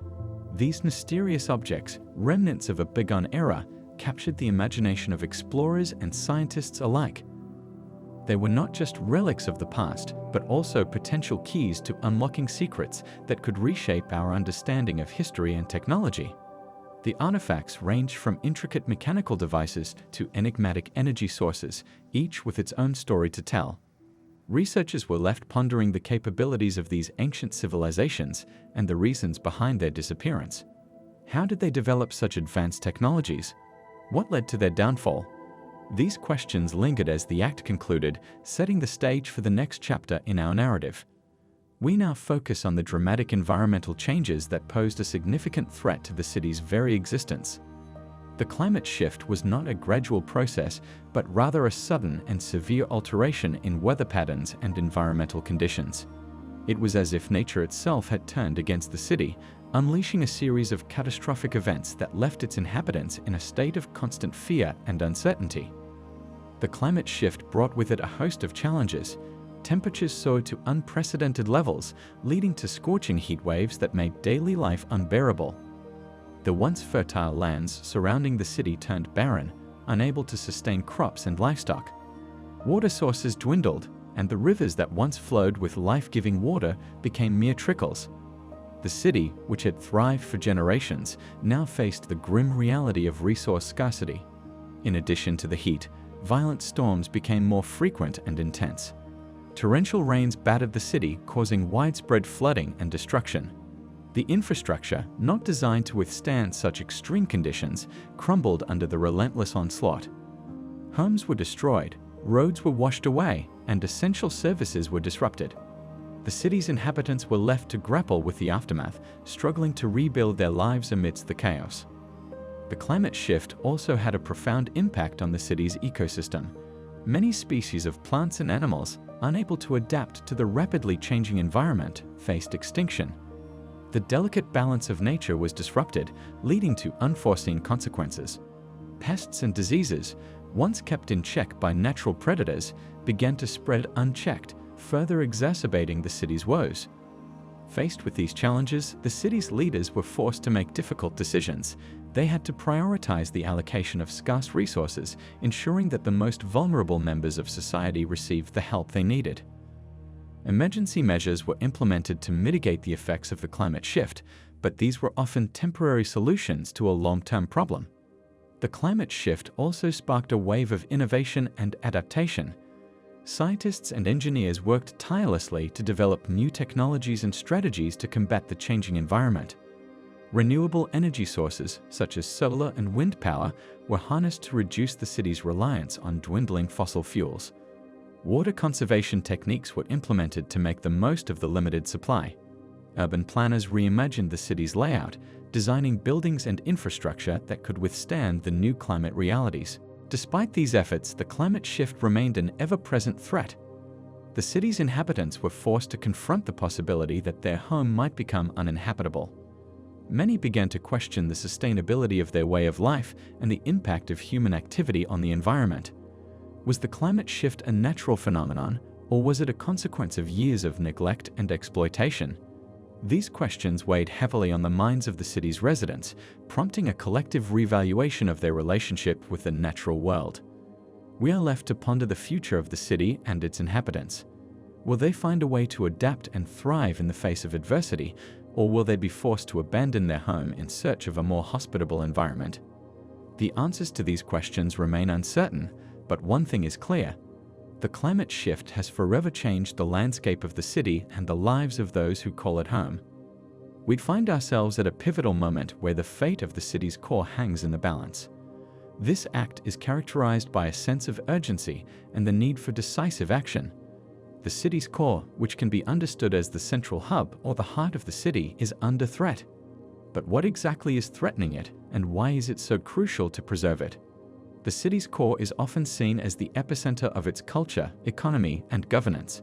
These mysterious objects, remnants of a bygone era, captured the imagination of explorers and scientists alike. They were not just relics of the past, but also potential keys to unlocking secrets that could reshape our understanding of history and technology. The artifacts range from intricate mechanical devices to enigmatic energy sources, each with its own story to tell. Researchers were left pondering the capabilities of these ancient civilizations and the reasons behind their disappearance. How did they develop such advanced technologies? What led to their downfall? These questions lingered as the act concluded, setting the stage for the next chapter in our narrative. We now focus on the dramatic environmental changes that posed a significant threat to the city's very existence. The climate shift was not a gradual process, but rather a sudden and severe alteration in weather patterns and environmental conditions. It was as if nature itself had turned against the city, unleashing a series of catastrophic events that left its inhabitants in a state of constant fear and uncertainty. The climate shift brought with it a host of challenges. Temperatures soared to unprecedented levels, leading to scorching heat waves that made daily life unbearable. The once fertile lands surrounding the city turned barren, unable to sustain crops and livestock. Water sources dwindled, and the rivers that once flowed with life-giving water became mere trickles. The city, which had thrived for generations, now faced the grim reality of resource scarcity. In addition to the heat, violent storms became more frequent and intense. Torrential rains battered the city, causing widespread flooding and destruction. The infrastructure, not designed to withstand such extreme conditions, crumbled under the relentless onslaught. Homes were destroyed, roads were washed away, and essential services were disrupted. The city's inhabitants were left to grapple with the aftermath, struggling to rebuild their lives amidst the chaos. The climate shift also had a profound impact on the city's ecosystem. Many species of plants and animals, unable to adapt to the rapidly changing environment, faced extinction. The delicate balance of nature was disrupted, leading to unforeseen consequences. Pests and diseases, once kept in check by natural predators, began to spread unchecked, further exacerbating the city's woes. Faced with these challenges, the city's leaders were forced to make difficult decisions. They had to prioritize the allocation of scarce resources, ensuring that the most vulnerable members of society received the help they needed. Emergency measures were implemented to mitigate the effects of the climate shift, but these were often temporary solutions to a long-term problem. The climate shift also sparked a wave of innovation and adaptation. Scientists and engineers worked tirelessly to develop new technologies and strategies to combat the changing environment. Renewable energy sources, such as solar and wind power, were harnessed to reduce the city's reliance on dwindling fossil fuels. Water conservation techniques were implemented to make the most of the limited supply. Urban planners reimagined the city's layout, designing buildings and infrastructure that could withstand the new climate realities. Despite these efforts, the climate shift remained an ever-present threat. The city's inhabitants were forced to confront the possibility that their home might become uninhabitable. Many began to question the sustainability of their way of life and the impact of human activity on the environment. Was the climate shift a natural phenomenon, or was it a consequence of years of neglect and exploitation? These questions weighed heavily on the minds of the city's residents, prompting a collective reevaluation of their relationship with the natural world. We are left to ponder the future of the city and its inhabitants. Will they find a way to adapt and thrive in the face of adversity, or will they be forced to abandon their home in search of a more hospitable environment? The answers to these questions remain uncertain, but one thing is clear. The climate shift has forever changed the landscape of the city and the lives of those who call it home. We find ourselves at a pivotal moment where the fate of the city's core hangs in the balance. This act is characterized by a sense of urgency and the need for decisive action. The city's core, which can be understood as the central hub or the heart of the city, is under threat. But what exactly is threatening it, and why is it so crucial to preserve it? The city's core is often seen as the epicenter of its culture, economy, and governance.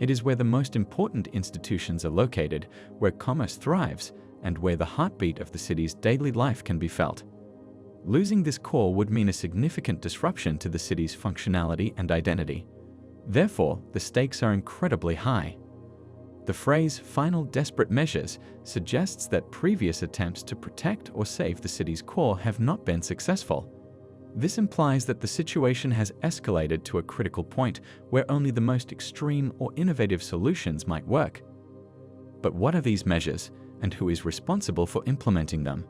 It is where the most important institutions are located, where commerce thrives, and where the heartbeat of the city's daily life can be felt. Losing this core would mean a significant disruption to the city's functionality and identity. Therefore, the stakes are incredibly high. The phrase "final desperate measures" suggests that previous attempts to protect or save the city's core have not been successful. This implies that the situation has escalated to a critical point where only the most extreme or innovative solutions might work. But what are these measures, and who is responsible for implementing them?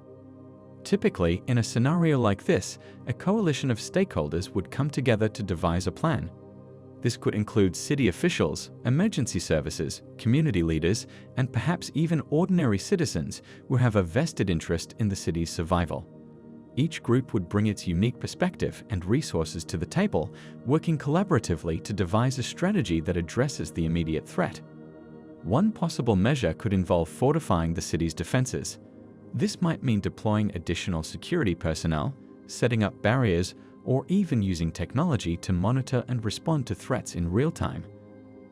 Typically, in a scenario like this, a coalition of stakeholders would come together to devise a plan. This could include city officials, emergency services, community leaders, and perhaps even ordinary citizens who have a vested interest in the city's survival. Each group would bring its unique perspective and resources to the table, working collaboratively to devise a strategy that addresses the immediate threat. One possible measure could involve fortifying the city's defenses. This might mean deploying additional security personnel, setting up barriers, or even using technology to monitor and respond to threats in real time.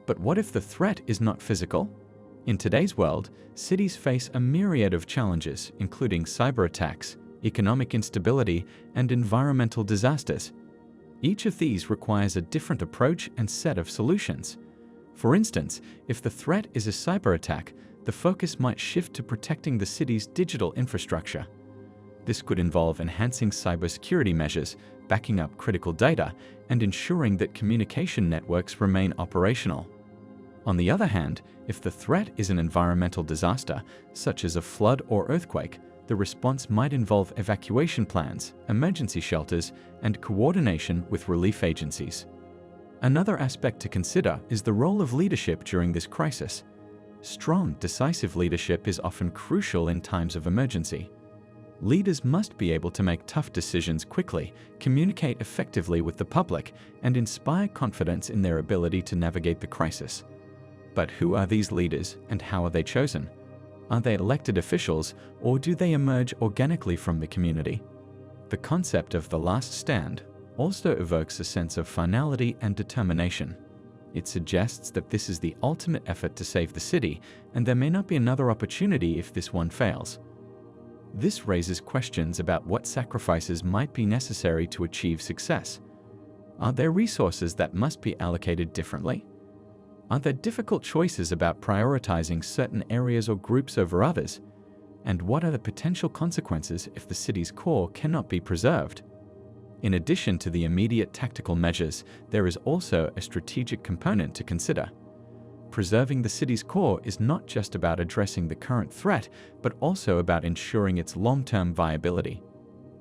But what if the threat is not physical? In today's world, cities face a myriad of challenges, including cyber attacks, economic instability, and environmental disasters. Each of these requires a different approach and set of solutions. For instance, if the threat is a cyber attack, the focus might shift to protecting the city's digital infrastructure. This could involve enhancing cybersecurity measures, backing up critical data, and ensuring that communication networks remain operational. On the other hand, if the threat is an environmental disaster, such as a flood or earthquake, the response might involve evacuation plans, emergency shelters, and coordination with relief agencies. Another aspect to consider is the role of leadership during this crisis. Strong, decisive leadership is often crucial in times of emergency. Leaders must be able to make tough decisions quickly, communicate effectively with the public, and inspire confidence in their ability to navigate the crisis. But who are these leaders and how are they chosen? Are they elected officials, or do they emerge organically from the community? The concept of the last stand also evokes a sense of finality and determination. It suggests that this is the ultimate effort to save the city, and there may not be another opportunity if this one fails. This raises questions about what sacrifices might be necessary to achieve success. Are there resources that must be allocated differently? Are there difficult choices about prioritizing certain areas or groups over others? And what are the potential consequences if the city's core cannot be preserved? In addition to the immediate tactical measures, there is also a strategic component to consider. Preserving the city's core is not just about addressing the current threat, but also about ensuring its long-term viability.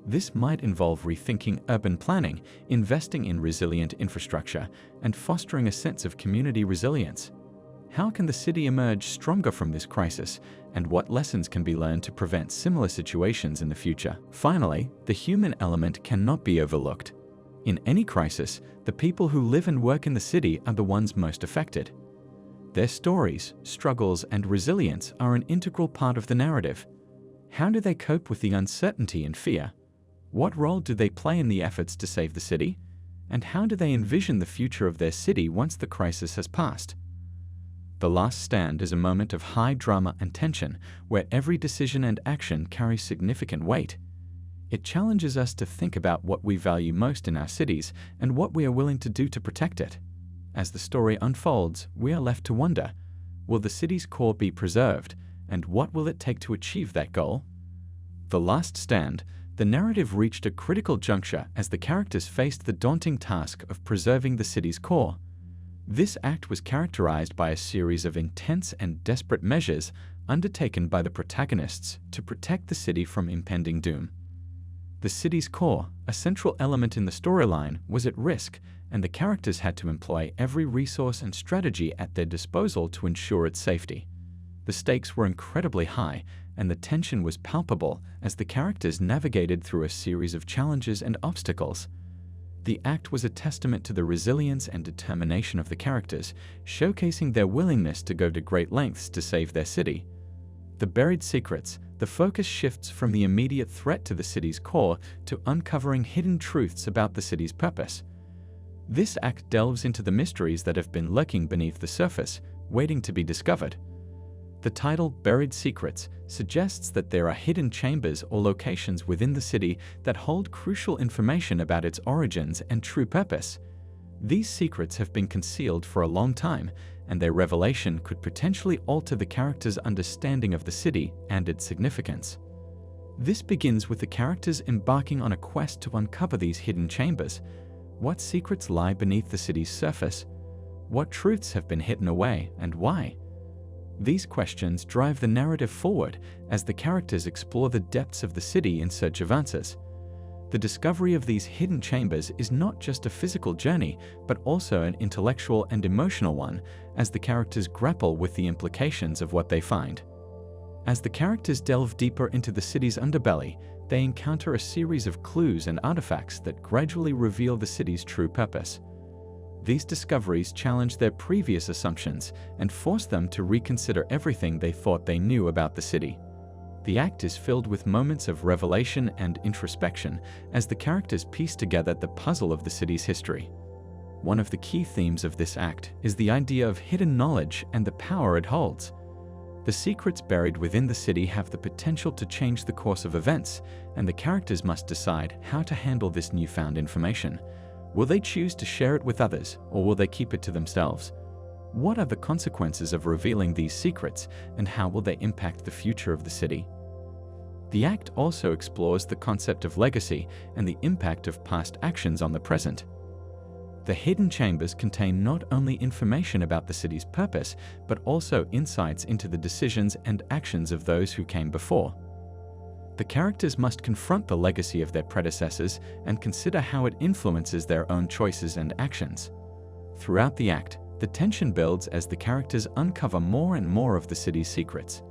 This might involve rethinking urban planning, investing in resilient infrastructure, and fostering a sense of community resilience. How can the city emerge stronger from this crisis, and what lessons can be learned to prevent similar situations in the future? Finally, the human element cannot be overlooked. In any crisis, the people who live and work in the city are the ones most affected. Their stories, struggles, and resilience are an integral part of the narrative. How do they cope with the uncertainty and fear? What role do they play in the efforts to save the city? And how do they envision the future of their city once the crisis has passed? The last stand is a moment of high drama and tension, where every decision and action carries significant weight. It challenges us to think about what we value most in our cities and what we are willing to do to protect it. As the story unfolds, we are left to wonder, will the city's core be preserved, and what will it take to achieve that goal? The Last Stand, the narrative reached a critical juncture as the characters faced the daunting task of preserving the city's core. This act was characterized by a series of intense and desperate measures undertaken by the protagonists to protect the city from impending doom. The city's core, a central element in the storyline, was at risk, and the characters had to employ every resource and strategy at their disposal to ensure its safety. The stakes were incredibly high, and the tension was palpable as the characters navigated through a series of challenges and obstacles. The act was a testament to the resilience and determination of the characters, showcasing their willingness to go to great lengths to save their city. The Buried Secrets, the focus shifts from the immediate threat to the city's core to uncovering hidden truths about the city's purpose. This act delves into the mysteries that have been lurking beneath the surface, waiting to be discovered. The title Buried Secrets suggests that there are hidden chambers or locations within the city that hold crucial information about its origins and true purpose. These secrets have been concealed for a long time, and their revelation could potentially alter the characters' understanding of the city and its significance. This begins with the characters embarking on a quest to uncover these hidden chambers. What secrets lie beneath the city's surface? What truths have been hidden away, and why? These questions drive the narrative forward as the characters explore the depths of the city in search of answers. The discovery of these hidden chambers is not just a physical journey, but also an intellectual and emotional one, as the characters grapple with the implications of what they find. As the characters delve deeper into the city's underbelly, they encounter a series of clues and artifacts that gradually reveal the city's true purpose. These discoveries challenge their previous assumptions and force them to reconsider everything they thought they knew about the city. The act is filled with moments of revelation and introspection as the characters piece together the puzzle of the city's history. One of the key themes of this act is the idea of hidden knowledge and the power it holds. The secrets buried within the city have the potential to change the course of events, and the characters must decide how to handle this newfound information. Will they choose to share it with others, or will they keep it to themselves? What are the consequences of revealing these secrets, and how will they impact the future of the city? The act also explores the concept of legacy and the impact of past actions on the present. The hidden chambers contain not only information about the city's purpose, but also insights into the decisions and actions of those who came before. The characters must confront the legacy of their predecessors and consider how it influences their own choices and actions. Throughout the act, the tension builds as the characters uncover more and more of the city's secrets.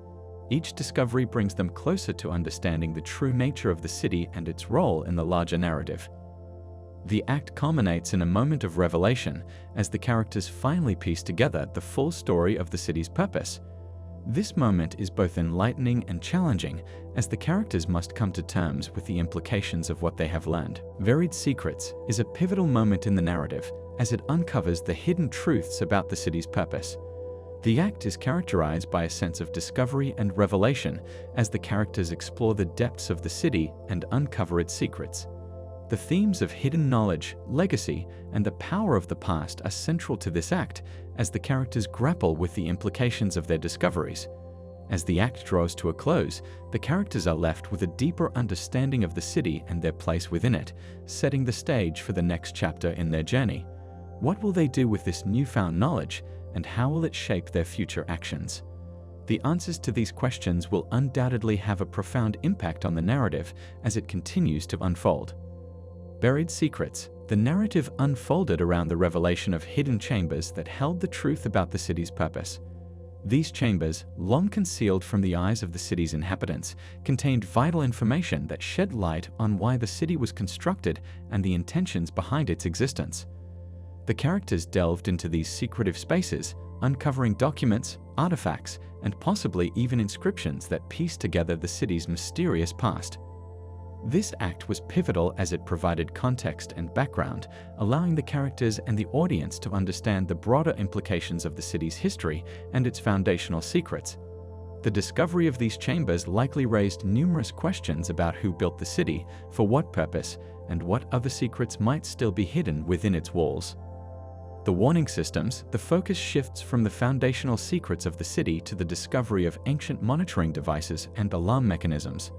Each discovery brings them closer to understanding the true nature of the city and its role in the larger narrative. The act culminates in a moment of revelation as the characters finally piece together the full story of the city's purpose. This moment is both enlightening and challenging as the characters must come to terms with the implications of what they have learned. Buried Secrets is a pivotal moment in the narrative as it uncovers the hidden truths about the city's purpose. The act is characterized by a sense of discovery and revelation as the characters explore the depths of the city and uncover its secrets. The themes of hidden knowledge, legacy, and the power of the past are central to this act as the characters grapple with the implications of their discoveries. As the act draws to a close, the characters are left with a deeper understanding of the city and their place within it, setting the stage for the next chapter in their journey. What will they do with this newfound knowledge, and how will it shape their future actions? The answers to these questions will undoubtedly have a profound impact on the narrative as it continues to unfold. Buried Secrets, the narrative unfolded around the revelation of hidden chambers that held the truth about the city's purpose. These chambers, long concealed from the eyes of the city's inhabitants, contained vital information that shed light on why the city was constructed and the intentions behind its existence. The characters delved into these secretive spaces, uncovering documents, artifacts, and possibly even inscriptions that piece together the city's mysterious past. This act was pivotal as it provided context and background, allowing the characters and the audience to understand the broader implications of the city's history and its foundational secrets. The discovery of these chambers likely raised numerous questions about who built the city, for what purpose, and what other secrets might still be hidden within its walls. The warning systems, the focus shifts from the foundational secrets of the city to the discovery of ancient monitoring devices and alarm mechanisms.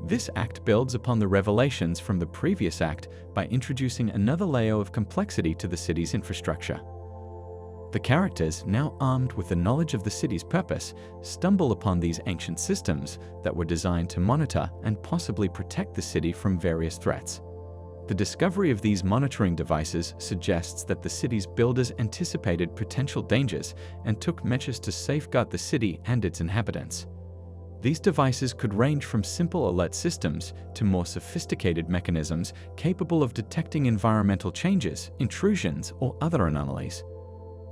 This act builds upon the revelations from the previous act by introducing another layer of complexity to the city's infrastructure. The characters, now armed with the knowledge of the city's purpose, stumble upon these ancient systems that were designed to monitor and possibly protect the city from various threats. The discovery of these monitoring devices suggests that the city's builders anticipated potential dangers and took measures to safeguard the city and its inhabitants. These devices could range from simple alert systems to more sophisticated mechanisms capable of detecting environmental changes, intrusions, or other anomalies.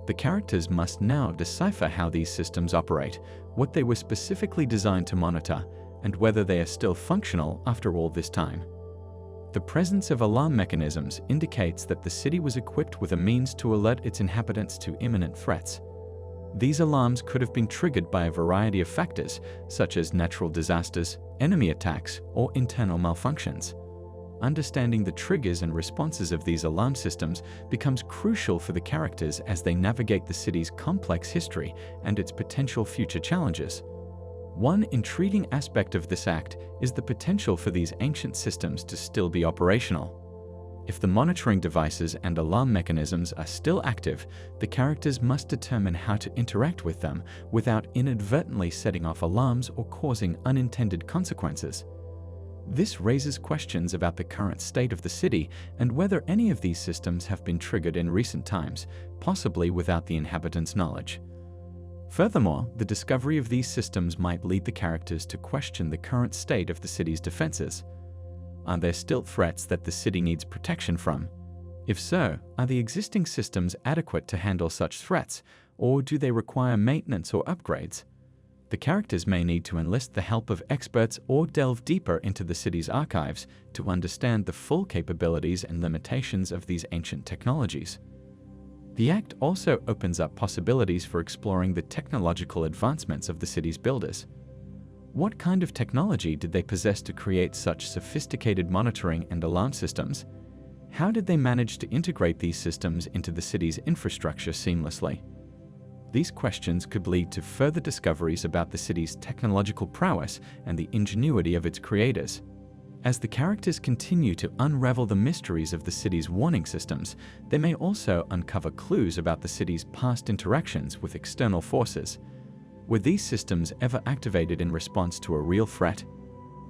The characters must now decipher how these systems operate, what they were specifically designed to monitor, and whether they are still functional after all this time. The presence of alarm mechanisms indicates that the city was equipped with a means to alert its inhabitants to imminent threats. These alarms could have been triggered by a variety of factors, such as natural disasters, enemy attacks, or internal malfunctions. Understanding the triggers and responses of these alarm systems becomes crucial for the characters as they navigate the city's complex history and its potential future challenges. One intriguing aspect of this act is the potential for these ancient systems to still be operational. If the monitoring devices and alarm mechanisms are still active, the characters must determine how to interact with them without inadvertently setting off alarms or causing unintended consequences. This raises questions about the current state of the city and whether any of these systems have been triggered in recent times, possibly without the inhabitants' knowledge. Furthermore, the discovery of these systems might lead the characters to question the current state of the city's defenses. Are there still threats that the city needs protection from? If so, are the existing systems adequate to handle such threats, or do they require maintenance or upgrades? The characters may need to enlist the help of experts or delve deeper into the city's archives to understand the full capabilities and limitations of these ancient technologies. The act also opens up possibilities for exploring the technological advancements of the city's builders. What kind of technology did they possess to create such sophisticated monitoring and alarm systems? How did they manage to integrate these systems into the city's infrastructure seamlessly? These questions could lead to further discoveries about the city's technological prowess and the ingenuity of its creators. As the characters continue to unravel the mysteries of the city's warning systems, they may also uncover clues about the city's past interactions with external forces. Were these systems ever activated in response to a real threat?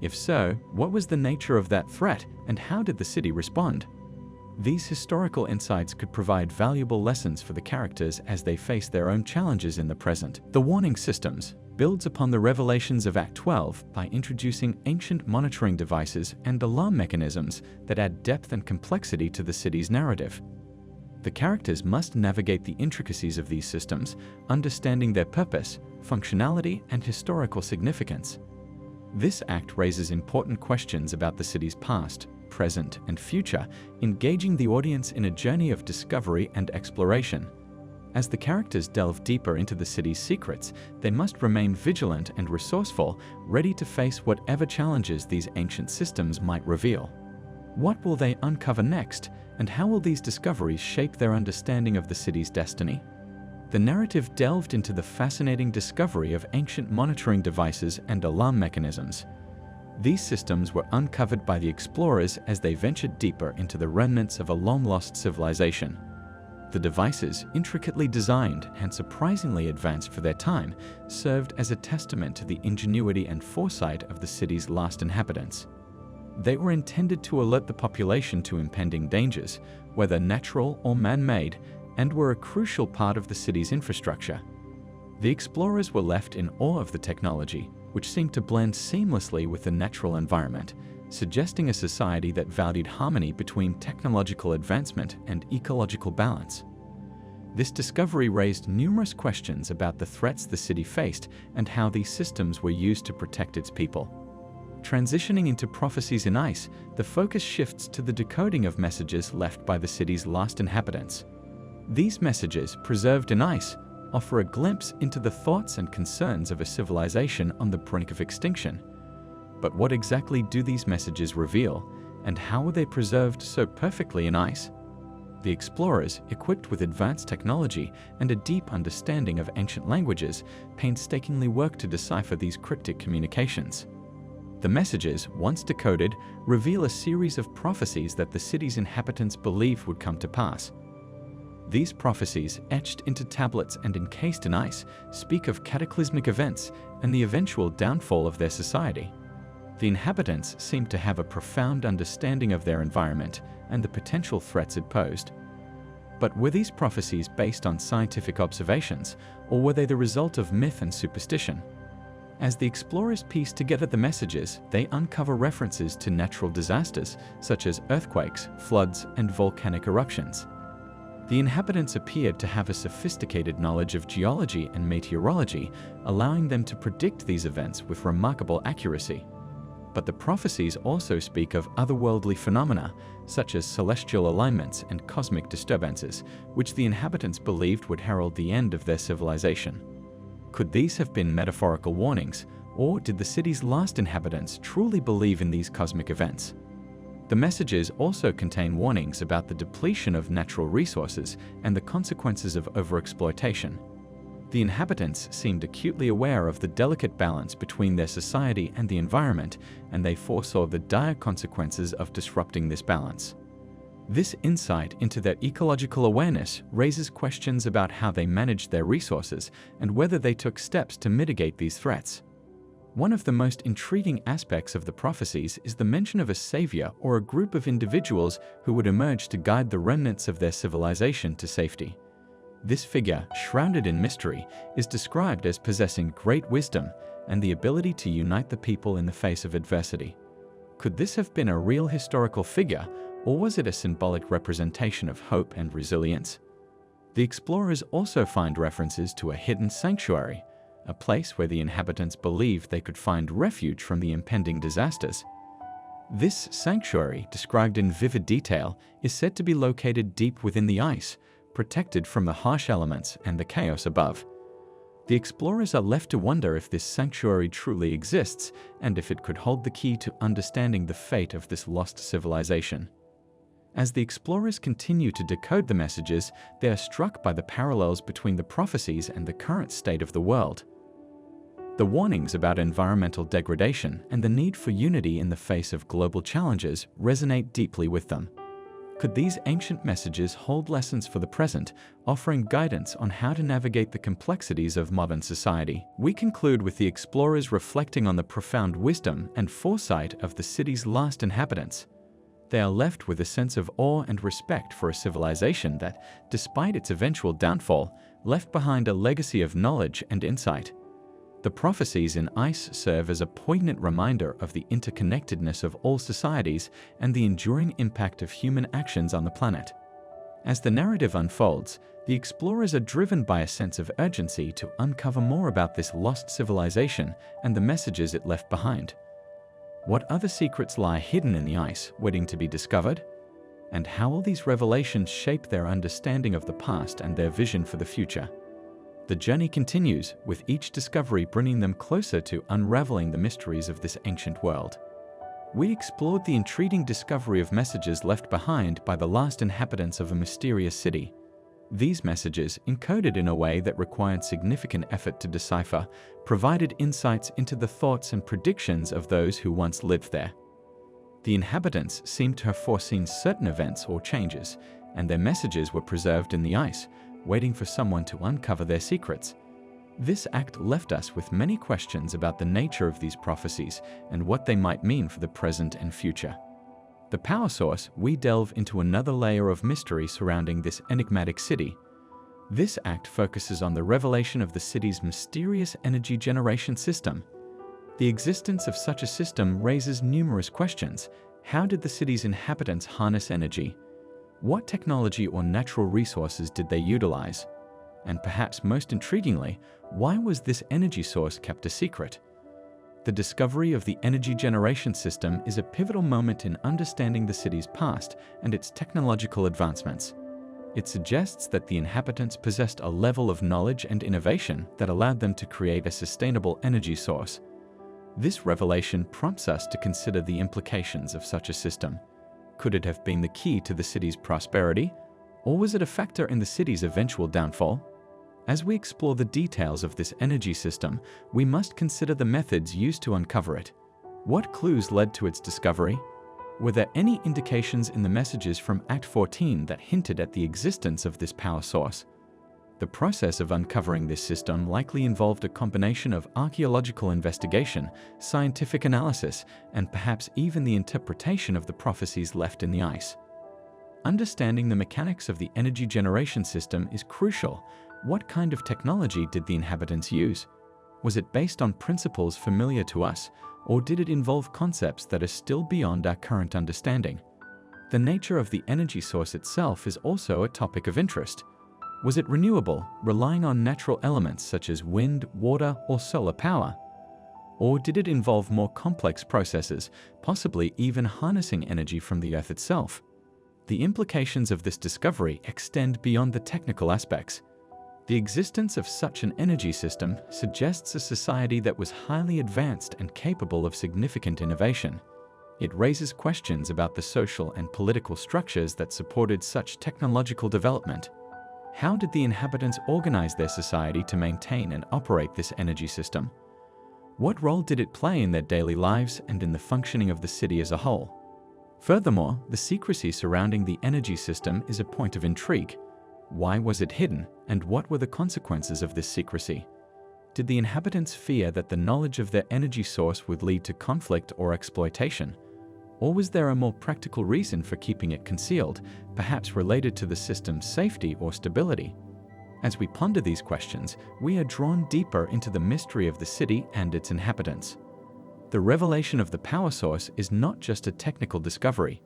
If so, what was the nature of that threat, and how did the city respond? These historical insights could provide valuable lessons for the characters as they face their own challenges in the present. The Warning Systems builds upon the revelations of Act 12 by introducing ancient monitoring devices and alarm mechanisms that add depth and complexity to the city's narrative. The characters must navigate the intricacies of these systems, understanding their purpose, functionality, and historical significance. This act raises important questions about the city's past, present, and future, engaging the audience in a journey of discovery and exploration. As the characters delve deeper into the city's secrets, they must remain vigilant and resourceful, ready to face whatever challenges these ancient systems might reveal. What will they uncover next, and how will these discoveries shape their understanding of the city's destiny? The narrative delved into the fascinating discovery of ancient monitoring devices and alarm mechanisms. These systems were uncovered by the explorers as they ventured deeper into the remnants of a long-lost civilization. The devices, intricately designed and surprisingly advanced for their time, served as a testament to the ingenuity and foresight of the city's last inhabitants. They were intended to alert the population to impending dangers, whether natural or man-made, and were a crucial part of the city's infrastructure. The explorers were left in awe of the technology, which seemed to blend seamlessly with the natural environment, suggesting a society that valued harmony between technological advancement and ecological balance. This discovery raised numerous questions about the threats the city faced and how these systems were used to protect its people. Transitioning into Prophecies in Ice, the focus shifts to the decoding of messages left by the city's last inhabitants. These messages, preserved in ice, offer a glimpse into the thoughts and concerns of a civilization on the brink of extinction. But what exactly do these messages reveal, and how were they preserved so perfectly in ice? The explorers, equipped with advanced technology and a deep understanding of ancient languages, painstakingly worked to decipher these cryptic communications. The messages, once decoded, reveal a series of prophecies that the city's inhabitants believed would come to pass. These prophecies, etched into tablets and encased in ice, speak of cataclysmic events and the eventual downfall of their society. The inhabitants seem to have a profound understanding of their environment and the potential threats it posed. But were these prophecies based on scientific observations, or were they the result of myth and superstition? As the explorers piece together the messages, they uncover references to natural disasters such as earthquakes, floods, and volcanic eruptions. The inhabitants appeared to have a sophisticated knowledge of geology and meteorology, allowing them to predict these events with remarkable accuracy. But the prophecies also speak of otherworldly phenomena, such as celestial alignments and cosmic disturbances, which the inhabitants believed would herald the end of their civilization. Could these have been metaphorical warnings, or did the city's last inhabitants truly believe in these cosmic events? The messages also contain warnings about the depletion of natural resources and the consequences of overexploitation. The inhabitants seemed acutely aware of the delicate balance between their society and the environment, and they foresaw the dire consequences of disrupting this balance. This insight into their ecological awareness raises questions about how they managed their resources and whether they took steps to mitigate these threats. One of the most intriguing aspects of the prophecies is the mention of a savior or a group of individuals who would emerge to guide the remnants of their civilization to safety. This figure, shrouded in mystery, is described as possessing great wisdom and the ability to unite the people in the face of adversity. Could this have been a real historical figure, or was it a symbolic representation of hope and resilience? The explorers also find references to a hidden sanctuary, a place where the inhabitants believed they could find refuge from the impending disasters. This sanctuary, described in vivid detail, is said to be located deep within the ice, protected from the harsh elements and the chaos above. The explorers are left to wonder if this sanctuary truly exists and if it could hold the key to understanding the fate of this lost civilization. As the explorers continue to decode the messages, they are struck by the parallels between the prophecies and the current state of the world. The warnings about environmental degradation and the need for unity in the face of global challenges resonate deeply with them. Could these ancient messages hold lessons for the present, offering guidance on how to navigate the complexities of modern society? We conclude with the explorers reflecting on the profound wisdom and foresight of the city's last inhabitants. They are left with a sense of awe and respect for a civilization that, despite its eventual downfall, left behind a legacy of knowledge and insight. The prophecies in ice serve as a poignant reminder of the interconnectedness of all societies and the enduring impact of human actions on the planet. As the narrative unfolds, the explorers are driven by a sense of urgency to uncover more about this lost civilization and the messages it left behind. What other secrets lie hidden in the ice, waiting to be discovered? And how will these revelations shape their understanding of the past and their vision for the future? The journey continues, with each discovery bringing them closer to unraveling the mysteries of this ancient world. We explored the intriguing discovery of messages left behind by the last inhabitants of a mysterious city. These messages, encoded in a way that required significant effort to decipher, provided insights into the thoughts and predictions of those who once lived there. The inhabitants seemed to have foreseen certain events or changes, and their messages were preserved in the ice, waiting for someone to uncover their secrets. This act left us with many questions about the nature of these prophecies and what they might mean for the present and future. The power source, we delve into another layer of mystery surrounding this enigmatic city. This act focuses on the revelation of the city's mysterious energy generation system. The existence of such a system raises numerous questions. How did the city's inhabitants harness energy? What technology or natural resources did they utilize? And perhaps most intriguingly, why was this energy source kept a secret? The discovery of the energy generation system is a pivotal moment in understanding the city's past and its technological advancements. It suggests that the inhabitants possessed a level of knowledge and innovation that allowed them to create a sustainable energy source. This revelation prompts us to consider the implications of such a system. Could it have been the key to the city's prosperity, or was it a factor in the city's eventual downfall? As we explore the details of this energy system, we must consider the methods used to uncover it. What clues led to its discovery? Were there any indications in the messages from Act 14 that hinted at the existence of this power source? The process of uncovering this system likely involved a combination of archaeological investigation, scientific analysis, and perhaps even the interpretation of the prophecies left in the ice. Understanding the mechanics of the energy generation system is crucial. What kind of technology did the inhabitants use? Was it based on principles familiar to us, or did it involve concepts that are still beyond our current understanding? The nature of the energy source itself is also a topic of interest. Was it renewable, relying on natural elements such as wind, water, or solar power? Or did it involve more complex processes, possibly even harnessing energy from the Earth itself? The implications of this discovery extend beyond the technical aspects. The existence of such an energy system suggests a society that was highly advanced and capable of significant innovation. It raises questions about the social and political structures that supported such technological development. How did the inhabitants organize their society to maintain and operate this energy system? What role did it play in their daily lives and in the functioning of the city as a whole? Furthermore, the secrecy surrounding the energy system is a point of intrigue. Why was it hidden, and what were the consequences of this secrecy? Did the inhabitants fear that the knowledge of their energy source would lead to conflict or exploitation? Or was there a more practical reason for keeping it concealed, perhaps related to the system's safety or stability? As we ponder these questions, we are drawn deeper into the mystery of the city and its inhabitants. The revelation of the power source is not just a technical discovery.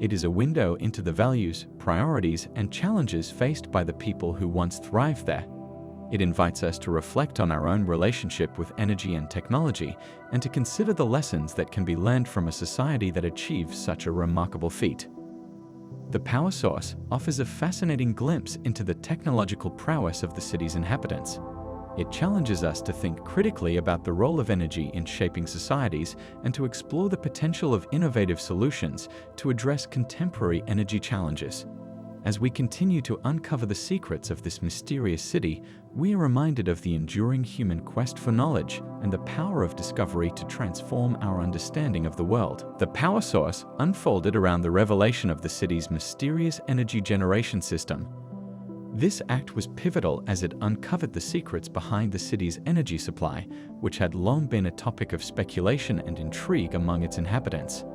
It is a window into the values, priorities, and challenges faced by the people who once thrived there. It invites us to reflect on our own relationship with energy and technology, and to consider the lessons that can be learned from a society that achieves such a remarkable feat. The power source offers a fascinating glimpse into the technological prowess of the city's inhabitants. It challenges us to think critically about the role of energy in shaping societies and to explore the potential of innovative solutions to address contemporary energy challenges. As we continue to uncover the secrets of this mysterious city, we are reminded of the enduring human quest for knowledge and the power of discovery to transform our understanding of the world. The power source unfolded around the revelation of the city's mysterious energy generation system. This act was pivotal as it uncovered the secrets behind the city's energy supply, which had long been a topic of speculation and intrigue among its inhabitants.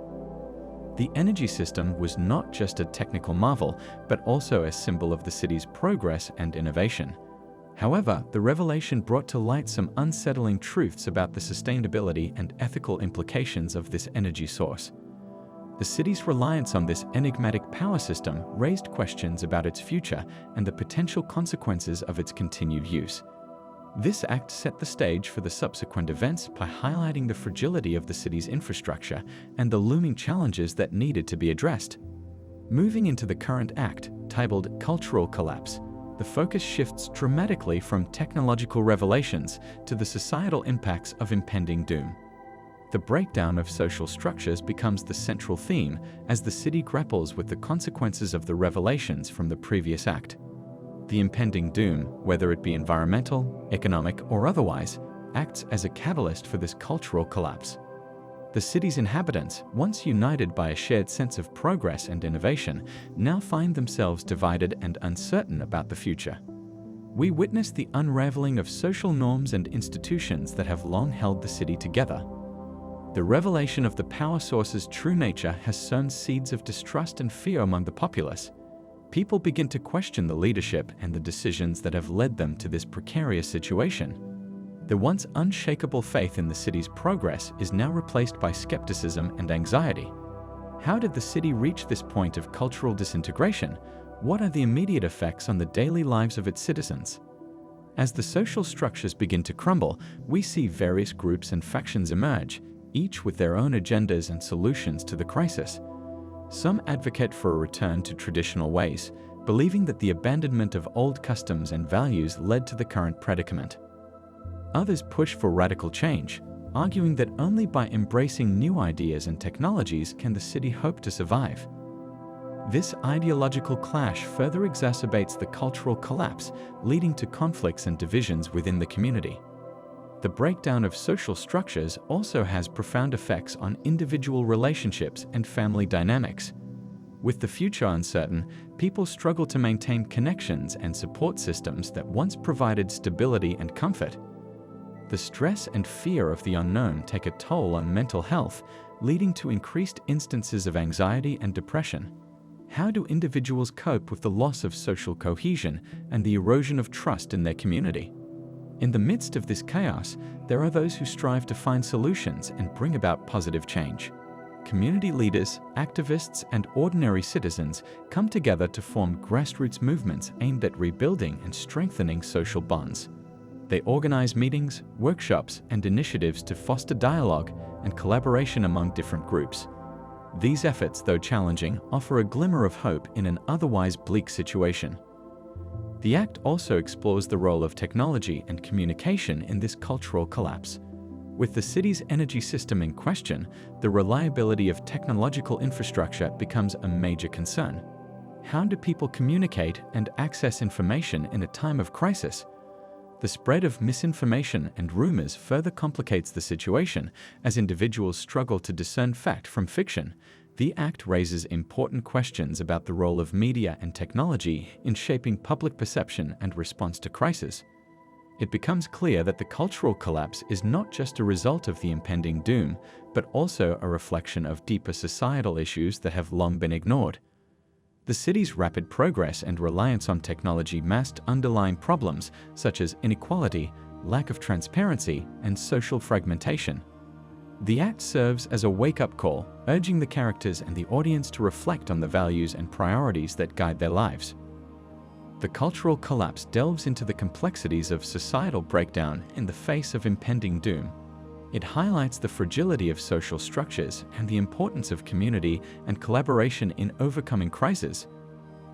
The energy system was not just a technical marvel, but also a symbol of the city's progress and innovation. However, the revelation brought to light some unsettling truths about the sustainability and ethical implications of this energy source. The city's reliance on this enigmatic power system raised questions about its future and the potential consequences of its continued use. This act set the stage for the subsequent events by highlighting the fragility of the city's infrastructure and the looming challenges that needed to be addressed. Moving into the current act, titled Cultural Collapse, the focus shifts dramatically from technological revelations to the societal impacts of impending doom. The breakdown of social structures becomes the central theme as the city grapples with the consequences of the revelations from the previous act. The impending doom, whether it be environmental, economic, or otherwise, acts as a catalyst for this cultural collapse. The city's inhabitants, once united by a shared sense of progress and innovation, now find themselves divided and uncertain about the future. We witness the unraveling of social norms and institutions that have long held the city together. The revelation of the power source's true nature has sown seeds of distrust and fear among the populace. People begin to question the leadership and the decisions that have led them to this precarious situation. The once unshakable faith in the city's progress is now replaced by skepticism and anxiety. How did the city reach this point of cultural disintegration? What are the immediate effects on the daily lives of its citizens? As the social structures begin to crumble, we see various groups and factions emerge, each with their own agendas and solutions to the crisis. Some advocate for a return to traditional ways, believing that the abandonment of old customs and values led to the current predicament. Others push for radical change, arguing that only by embracing new ideas and technologies can the city hope to survive. This ideological clash further exacerbates the cultural collapse, leading to conflicts and divisions within the community. The breakdown of social structures also has profound effects on individual relationships and family dynamics. With the future uncertain, people struggle to maintain connections and support systems that once provided stability and comfort. The stress and fear of the unknown take a toll on mental health, leading to increased instances of anxiety and depression. How do individuals cope with the loss of social cohesion and the erosion of trust in their community? In the midst of this chaos, there are those who strive to find solutions and bring about positive change. Community leaders, activists, and ordinary citizens come together to form grassroots movements aimed at rebuilding and strengthening social bonds. They organize meetings, workshops, and initiatives to foster dialogue and collaboration among different groups. These efforts, though challenging, offer a glimmer of hope in an otherwise bleak situation. The act also explores the role of technology and communication in this cultural collapse. With the city's energy system in question, the reliability of technological infrastructure becomes a major concern. How do people communicate and access information in a time of crisis? The spread of misinformation and rumors further complicates the situation as individuals struggle to discern fact from fiction. The act raises important questions about the role of media and technology in shaping public perception and response to crisis. it becomes clear that the cultural collapse is not just a result of the impending doom, but also a reflection of deeper societal issues that have long been ignored. The city's rapid progress and reliance on technology masked underlying problems such as inequality, lack of transparency, and social fragmentation. The act serves as a wake-up call, urging the characters and the audience to reflect on the values and priorities that guide their lives. The cultural collapse delves into the complexities of societal breakdown in the face of impending doom. It highlights the fragility of social structures and the importance of community and collaboration in overcoming crises.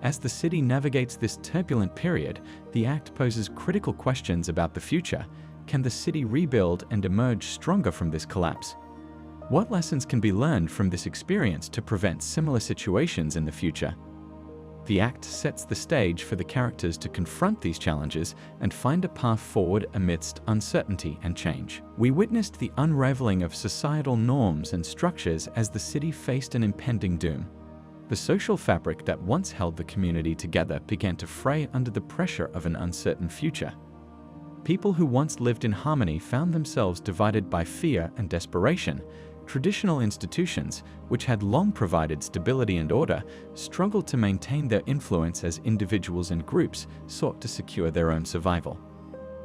As the city navigates this turbulent period, the act poses critical questions about the future. Can the city rebuild and emerge stronger from this collapse? What lessons can be learned from this experience to prevent similar situations in the future? The act sets the stage for the characters to confront these challenges and find a path forward amidst uncertainty and change. We witnessed the unraveling of societal norms and structures as the city faced an impending doom. The social fabric that once held the community together began to fray under the pressure of an uncertain future. People who once lived in harmony found themselves divided by fear and desperation. Traditional institutions, which had long provided stability and order, struggled to maintain their influence as individuals and groups sought to secure their own survival.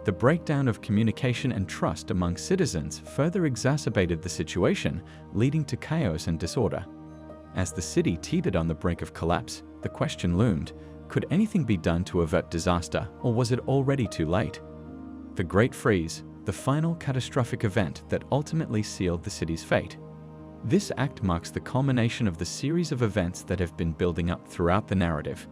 The breakdown of communication and trust among citizens further exacerbated the situation, leading to chaos and disorder. As the city teetered on the brink of collapse, the question loomed: could anything be done to avert disaster, or was it already too late? The Great Freeze, the final catastrophic event that ultimately sealed the city's fate. This act marks the culmination of the series of events that have been building up throughout the narrative.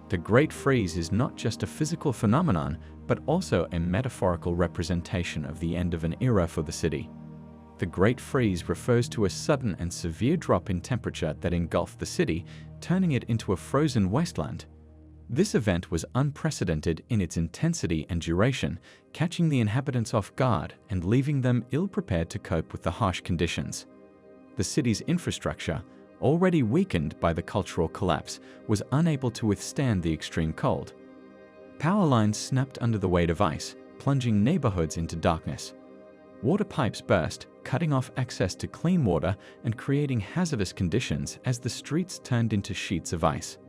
The Great Freeze is not just a physical phenomenon, but also a metaphorical representation of the end of an era for the city. The Great Freeze refers to a sudden and severe drop in temperature that engulfed the city, turning it into a frozen wasteland. This event was unprecedented in its intensity and duration, catching the inhabitants off guard and leaving them ill-prepared to cope with the harsh conditions. The city's infrastructure, already weakened by the cultural collapse, was unable to withstand the extreme cold. Power lines snapped under the weight of ice, plunging neighborhoods into darkness. Water pipes burst, cutting off access to clean water and creating hazardous conditions as the streets turned into sheets of ice.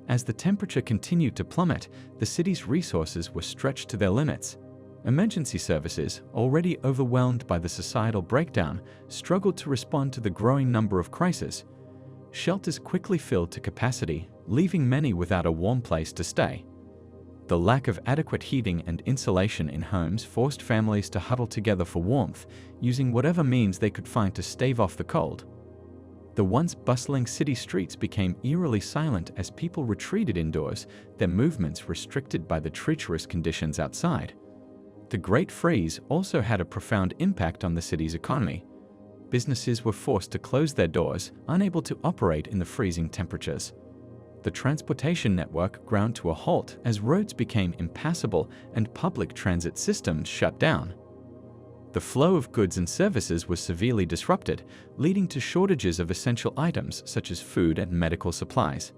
As the temperature continued to plummet, the city's resources were stretched to their limits. Emergency services, already overwhelmed by the societal breakdown, struggled to respond to the growing number of crises. Shelters quickly filled to capacity, leaving many without a warm place to stay. The lack of adequate heating and insulation in homes forced families to huddle together for warmth, using whatever means they could find to stave off the cold. The once bustling city streets became eerily silent as people retreated indoors, their movements restricted by the treacherous conditions outside. The Great Freeze also had a profound impact on the city's economy. Businesses were forced to close their doors, unable to operate in the freezing temperatures. The transportation network ground to a halt as roads became impassable and public transit systems shut down. The flow of goods and services was severely disrupted, leading to shortages of essential items such as food and medical supplies.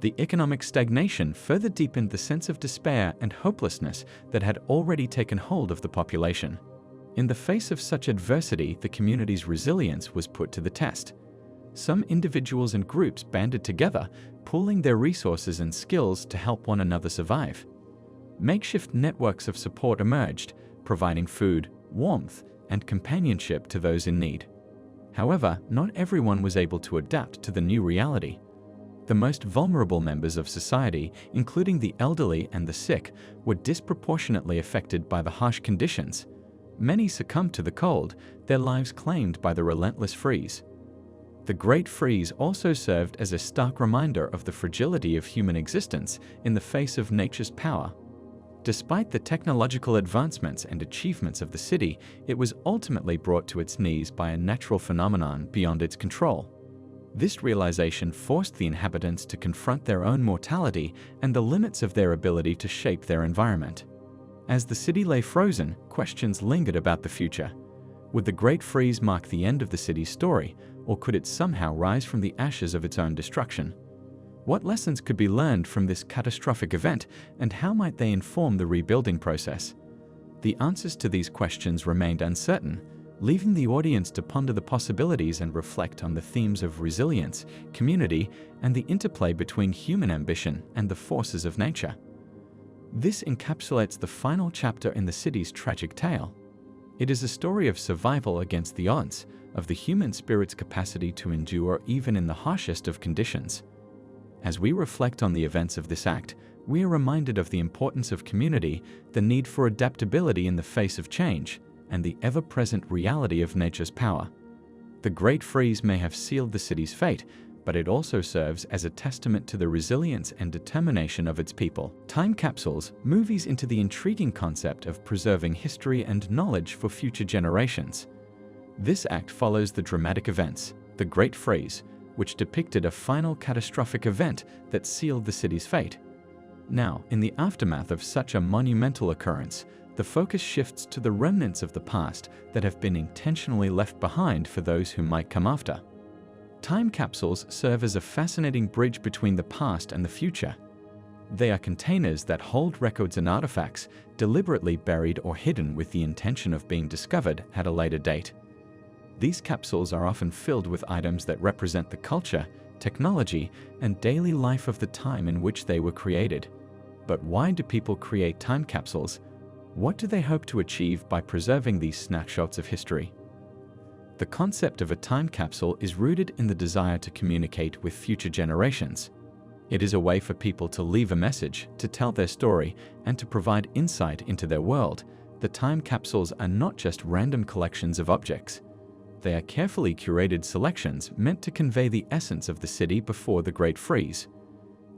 The economic stagnation further deepened the sense of despair and hopelessness that had already taken hold of the population. In the face of such adversity, the community's resilience was put to the test. Some individuals and groups banded together, pooling their resources and skills to help one another survive. Makeshift networks of support emerged, providing food, warmth, and companionship to those in need. However, not everyone was able to adapt to the new reality. The most vulnerable members of society, including the elderly and the sick, were disproportionately affected by the harsh conditions. Many succumbed to the cold, their lives claimed by the relentless freeze. The Great Freeze also served as a stark reminder of the fragility of human existence in the face of nature's power. Despite the technological advancements and achievements of the city, it was ultimately brought to its knees by a natural phenomenon beyond its control. This realization forced the inhabitants to confront their own mortality and the limits of their ability to shape their environment. As the city lay frozen, questions lingered about the future. Would the Great Freeze mark the end of the city's story, or could it somehow rise from the ashes of its own destruction? What lessons could be learned from this catastrophic event, and how might they inform the rebuilding process? The answers to these questions remained uncertain, leaving the audience to ponder the possibilities and reflect on the themes of resilience, community, and the interplay between human ambition and the forces of nature. This encapsulates the final chapter in the city's tragic tale. It is a story of survival against the odds, of the human spirit's capacity to endure even in the harshest of conditions. As we reflect on the events of this act, we are reminded of the importance of community, the need for adaptability in the face of change, and the ever-present reality of nature's power. The Great Freeze may have sealed the city's fate, but it also serves as a testament to the resilience and determination of its people. Time capsules movies into the intriguing concept of preserving history and knowledge for future generations. This act follows the dramatic events, the Great Freeze, which depicted a final catastrophic event that sealed the city's fate. Now, in the aftermath of such a monumental occurrence, the focus shifts to the remnants of the past that have been intentionally left behind for those who might come after. Time capsules serve as a fascinating bridge between the past and the future. They are containers that hold records and artifacts deliberately buried or hidden with the intention of being discovered at a later date. These capsules are often filled with items that represent the culture, technology, and daily life of the time in which they were created. But why do people create time capsules? What do they hope to achieve by preserving these snapshots of history? The concept of a time capsule is rooted in the desire to communicate with future generations. It is a way for people to leave a message, to tell their story, and to provide insight into their world. The time capsules are not just random collections of objects. They are carefully curated selections meant to convey the essence of the city before the Great Freeze.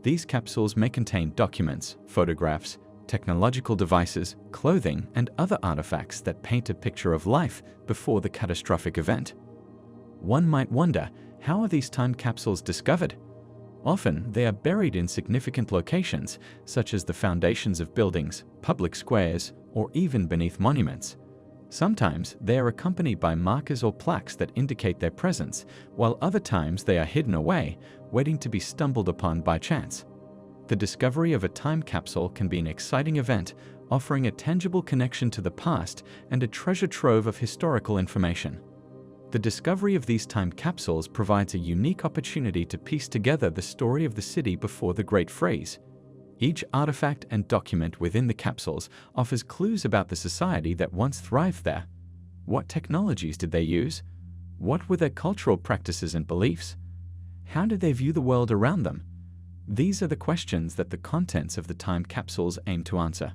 These capsules may contain documents, photographs, technological devices, clothing, and other artifacts that paint a picture of life before the catastrophic event. One might wonder, how are these time capsules discovered? Often, they are buried in significant locations, such as the foundations of buildings, public squares, or even beneath monuments. Sometimes they are accompanied by markers or plaques that indicate their presence, while other times they are hidden away, waiting to be stumbled upon by chance. The discovery of a time capsule can be an exciting event, offering a tangible connection to the past and a treasure trove of historical information. The discovery of these time capsules provides a unique opportunity to piece together the story of the city before the Great Freeze. Each artifact and document within the capsules offers clues about the society that once thrived there. What technologies did they use? What were their cultural practices and beliefs? How did they view the world around them? These are the questions that the contents of the time capsules aim to answer.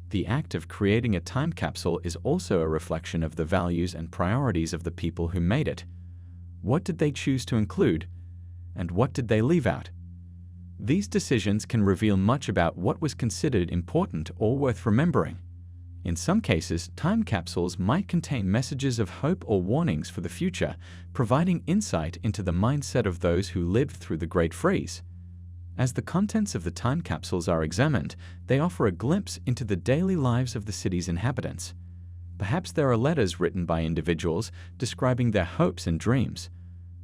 The act of creating a time capsule is also a reflection of the values and priorities of the people who made it. What did they choose to include? And what did they leave out? These decisions can reveal much about what was considered important or worth remembering. In some cases, time capsules might contain messages of hope or warnings for the future, providing insight into the mindset of those who lived through the Great Freeze. As the contents of the time capsules are examined, they offer a glimpse into the daily lives of the city's inhabitants. Perhaps there are letters written by individuals describing their hopes and dreams.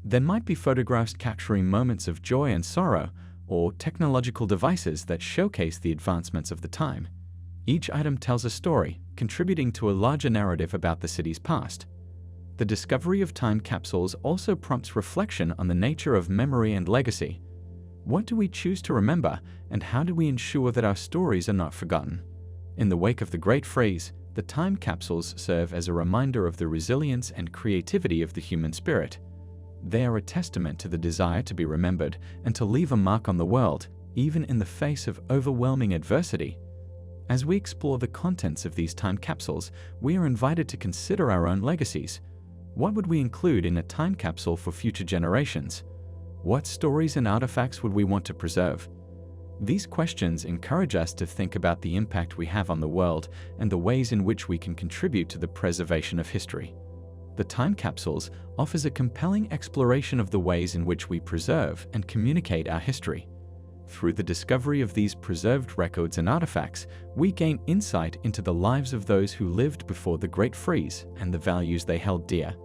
There might be photographs capturing moments of joy and sorrow, or technological devices that showcase the advancements of the time. Each item tells a story, contributing to a larger narrative about the city's past. The discovery of time capsules also prompts reflection on the nature of memory and legacy. What do we choose to remember, and how do we ensure that our stories are not forgotten? In the wake of the Great Freeze, the time capsules serve as a reminder of the resilience and creativity of the human spirit. They are a testament to the desire to be remembered and to leave a mark on the world, even in the face of overwhelming adversity. As we explore the contents of these time capsules, we are invited to consider our own legacies. What would we include in a time capsule for future generations? What stories and artifacts would we want to preserve? These questions encourage us to think about the impact we have on the world and the ways in which we can contribute to the preservation of history. The time capsules offers a compelling exploration of the ways in which we preserve and communicate our history. Through the discovery of these preserved records and artifacts, we gain insight into the lives of those who lived before the Great Freeze and the values they held dear.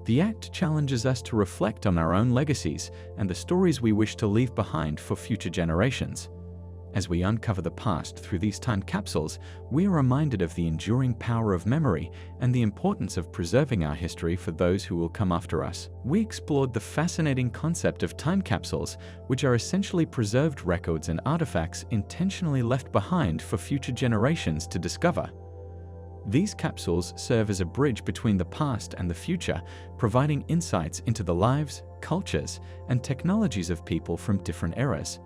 The act challenges us to reflect on our own legacies and the stories we wish to leave behind for future generations. As we uncover the past through these time capsules, we are reminded of the enduring power of memory and the importance of preserving our history for those who will come after us. We explored the fascinating concept of time capsules, which are essentially preserved records and artifacts intentionally left behind for future generations to discover. These capsules serve as a bridge between the past and the future, providing insights into the lives, cultures, and technologies of people from different eras.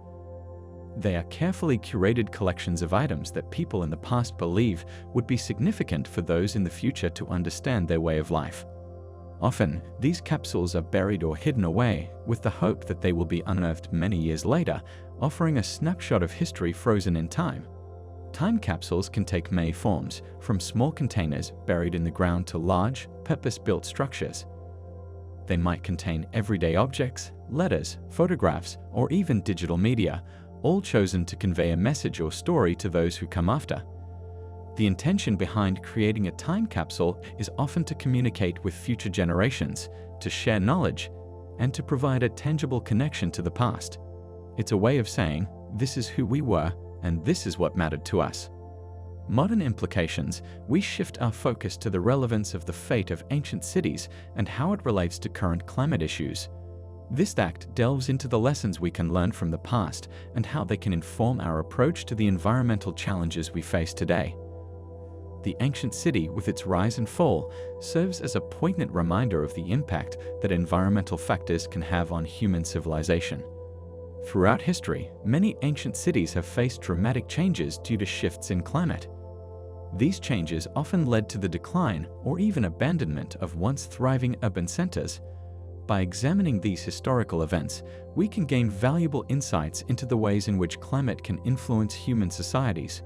They are carefully curated collections of items that people in the past believe would be significant for those in the future to understand their way of life. Often, these capsules are buried or hidden away with the hope that they will be unearthed many years later, offering a snapshot of history frozen in time. Time capsules can take many forms, from small containers buried in the ground to large, purpose-built structures. They might contain everyday objects, letters, photographs, or even digital media, all chosen to convey a message or story to those who come after. The intention behind creating a time capsule is often to communicate with future generations, to share knowledge, and to provide a tangible connection to the past. It's a way of saying, this is who we were, and this is what mattered to us. Modern implications, we shift our focus to the relevance of the fate of ancient cities and how it relates to current climate issues. This act delves into the lessons we can learn from the past and how they can inform our approach to the environmental challenges we face today. The ancient city, with its rise and fall, serves as a poignant reminder of the impact that environmental factors can have on human civilization. Throughout history, many ancient cities have faced dramatic changes due to shifts in climate. These changes often led to the decline or even abandonment of once thriving urban centers. By examining these historical events, we can gain valuable insights into the ways in which climate can influence human societies.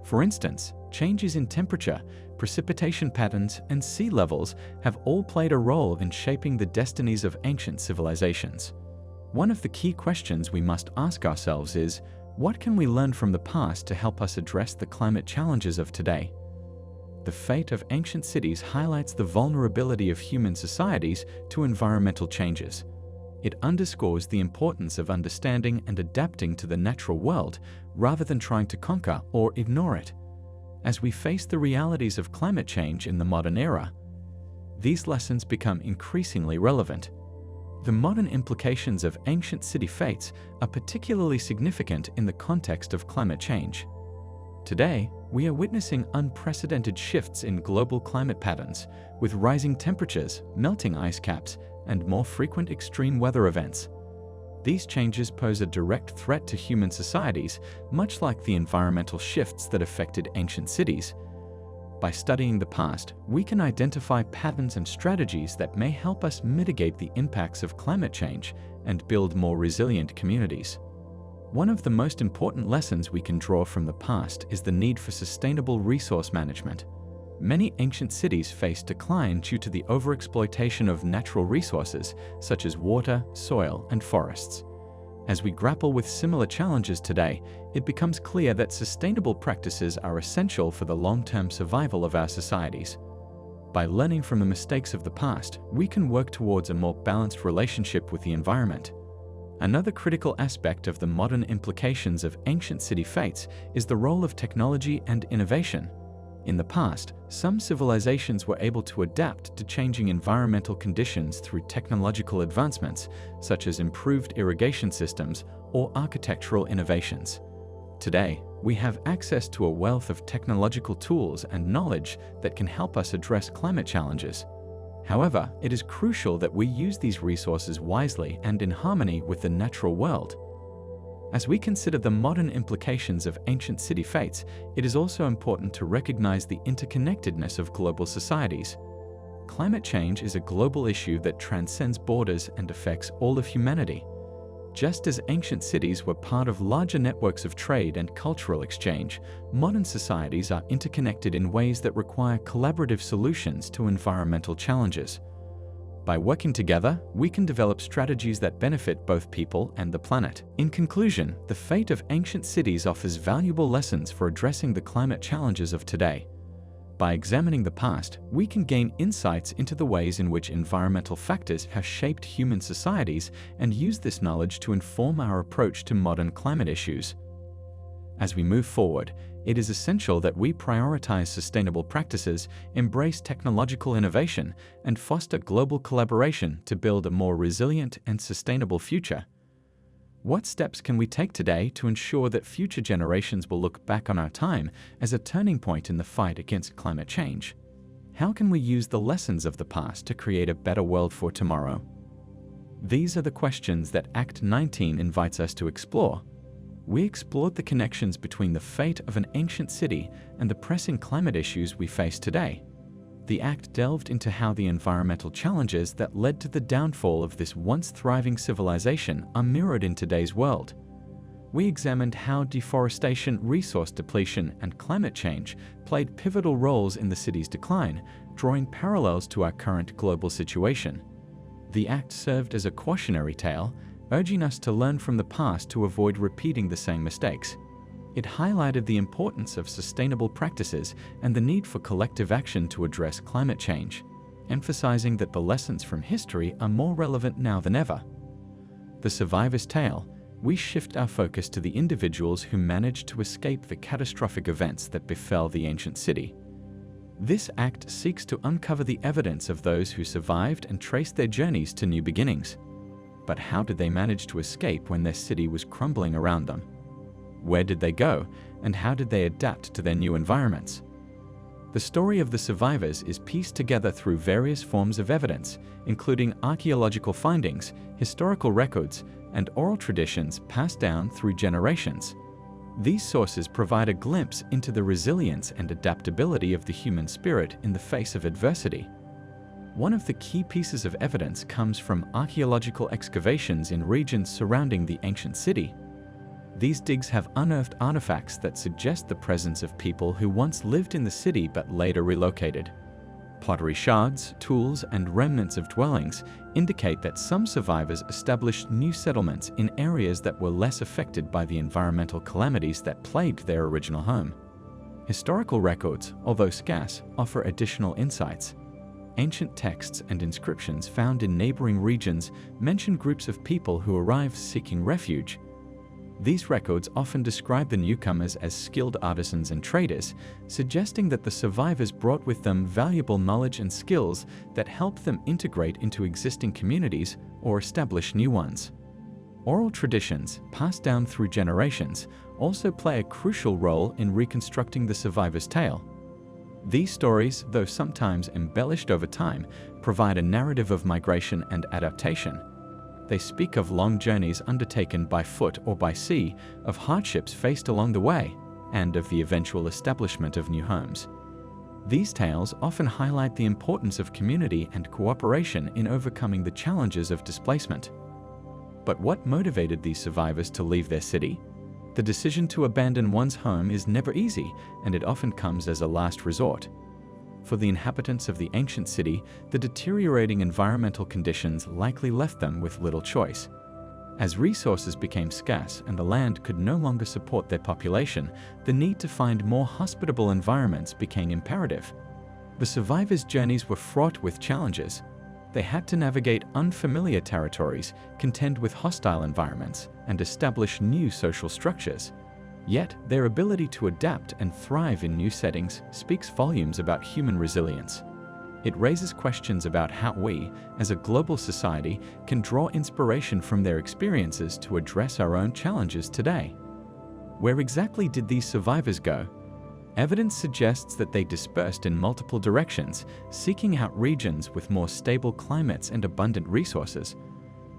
For instance, changes in temperature, precipitation patterns, and sea levels have all played a role in shaping the destinies of ancient civilizations. One of the key questions we must ask ourselves is, what can we learn from the past to help us address the climate challenges of today? The fate of ancient cities highlights the vulnerability of human societies to environmental changes. It underscores the importance of understanding and adapting to the natural world rather than trying to conquer or ignore it. As we face the realities of climate change in the modern era, these lessons become increasingly relevant. The modern implications of ancient city fates are particularly significant in the context of climate change. Today, we are witnessing unprecedented shifts in global climate patterns, with rising temperatures, melting ice caps, and more frequent extreme weather events. These changes pose a direct threat to human societies, much like the environmental shifts that affected ancient cities. By studying the past, we can identify patterns and strategies that may help us mitigate the impacts of climate change and build more resilient communities. One of the most important lessons we can draw from the past is the need for sustainable resource management. Many ancient cities faced decline due to the overexploitation of natural resources such as water, soil, and forests. As we grapple with similar challenges today, it becomes clear that sustainable practices are essential for the long-term survival of our societies. By learning from the mistakes of the past, we can work towards a more balanced relationship with the environment. Another critical aspect of the modern implications of ancient city fates is the role of technology and innovation. In the past, some civilizations were able to adapt to changing environmental conditions through technological advancements, such as improved irrigation systems or architectural innovations. Today, we have access to a wealth of technological tools and knowledge that can help us address climate challenges. However, it is crucial that we use these resources wisely and in harmony with the natural world. As we consider the modern implications of ancient city fates, it is also important to recognize the interconnectedness of global societies. Climate change is a global issue that transcends borders and affects all of humanity. Just as ancient cities were part of larger networks of trade and cultural exchange, modern societies are interconnected in ways that require collaborative solutions to environmental challenges. By working together, we can develop strategies that benefit both people and the planet. In conclusion, the fate of ancient cities offers valuable lessons for addressing the climate challenges of today. By examining the past, we can gain insights into the ways in which environmental factors have shaped human societies and use this knowledge to inform our approach to modern climate issues. As we move forward, it is essential that we prioritize sustainable practices, embrace technological innovation, and foster global collaboration to build a more resilient and sustainable future. What steps can we take today to ensure that future generations will look back on our time as a turning point in the fight against climate change? How can we use the lessons of the past to create a better world for tomorrow? These are the questions that Act 19 invites us to explore. We explored the connections between the fate of an ancient city and the pressing climate issues we face today. The Act delved into how the environmental challenges that led to the downfall of this once thriving civilization are mirrored in today's world. We examined how deforestation, resource depletion, and climate change played pivotal roles in the city's decline, drawing parallels to our current global situation. The Act served as a cautionary tale, urging us to learn from the past to avoid repeating the same mistakes. It highlighted the importance of sustainable practices and the need for collective action to address climate change, emphasizing that the lessons from history are more relevant now than ever. The survivor's tale, we shift our focus to the individuals who managed to escape the catastrophic events that befell the ancient city. This act seeks to uncover the evidence of those who survived and trace their journeys to new beginnings. But how did they manage to escape when their city was crumbling around them? Where did they go, and how did they adapt to their new environments? The story of the survivors is pieced together through various forms of evidence, including archaeological findings, historical records, and oral traditions passed down through generations. These sources provide a glimpse into the resilience and adaptability of the human spirit in the face of adversity. One of the key pieces of evidence comes from archaeological excavations in regions surrounding the ancient city. These digs have unearthed artifacts that suggest the presence of people who once lived in the city but later relocated. Pottery shards, tools, and remnants of dwellings indicate that some survivors established new settlements in areas that were less affected by the environmental calamities that plagued their original home. Historical records, although scarce, offer additional insights. Ancient texts and inscriptions found in neighboring regions mention groups of people who arrived seeking refuge. These records often describe the newcomers as skilled artisans and traders, suggesting that the survivors brought with them valuable knowledge and skills that helped them integrate into existing communities or establish new ones. Oral traditions, passed down through generations, also play a crucial role in reconstructing the survivor's tale. These stories, though sometimes embellished over time, provide a narrative of migration and adaptation. They speak of long journeys undertaken by foot or by sea, of hardships faced along the way, and of the eventual establishment of new homes. These tales often highlight the importance of community and cooperation in overcoming the challenges of displacement. But what motivated these survivors to leave their city? The decision to abandon one's home is never easy, and it often comes as a last resort. For the inhabitants of the ancient city, the deteriorating environmental conditions likely left them with little choice. As resources became scarce and the land could no longer support their population, the need to find more hospitable environments became imperative. The survivors' journeys were fraught with challenges. They had to navigate unfamiliar territories, contend with hostile environments, and establish new social structures. Yet, their ability to adapt and thrive in new settings speaks volumes about human resilience. It raises questions about how we, as a global society, can draw inspiration from their experiences to address our own challenges today. Where exactly did these survivors go? Evidence suggests that they dispersed in multiple directions, seeking out regions with more stable climates and abundant resources.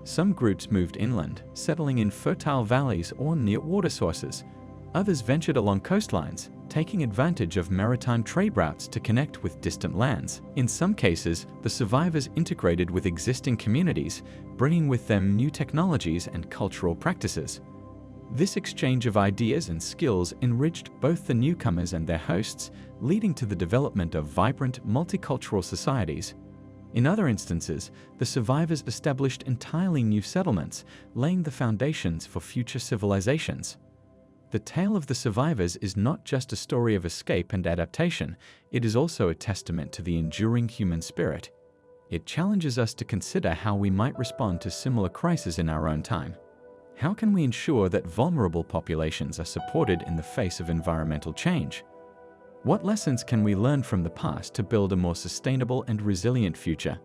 Some groups moved inland, settling in fertile valleys or near water sources. Others ventured along coastlines, taking advantage of maritime trade routes to connect with distant lands. In some cases, the survivors integrated with existing communities, bringing with them new technologies and cultural practices. This exchange of ideas and skills enriched both the newcomers and their hosts, leading to the development of vibrant, multicultural societies. In other instances, the survivors established entirely new settlements, laying the foundations for future civilizations. The tale of the survivors is not just a story of escape and adaptation, it is also a testament to the enduring human spirit. It challenges us to consider how we might respond to similar crises in our own time. How can we ensure that vulnerable populations are supported in the face of environmental change? What lessons can we learn from the past to build a more sustainable and resilient future?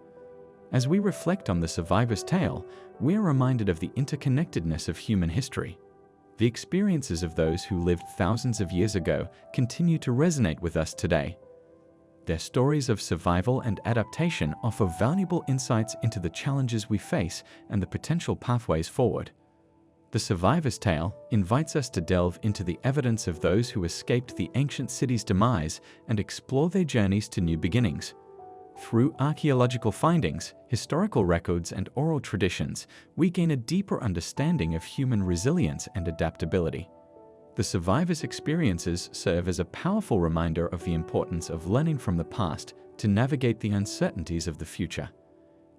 As we reflect on the survivor's tale, we are reminded of the interconnectedness of human history. The experiences of those who lived thousands of years ago continue to resonate with us today. Their stories of survival and adaptation offer valuable insights into the challenges we face and the potential pathways forward. The survivor's tale invites us to delve into the evidence of those who escaped the ancient city's demise and explore their journeys to new beginnings. Through archaeological findings, historical records, and oral traditions, we gain a deeper understanding of human resilience and adaptability. The survivors' experiences serve as a powerful reminder of the importance of learning from the past to navigate the uncertainties of the future.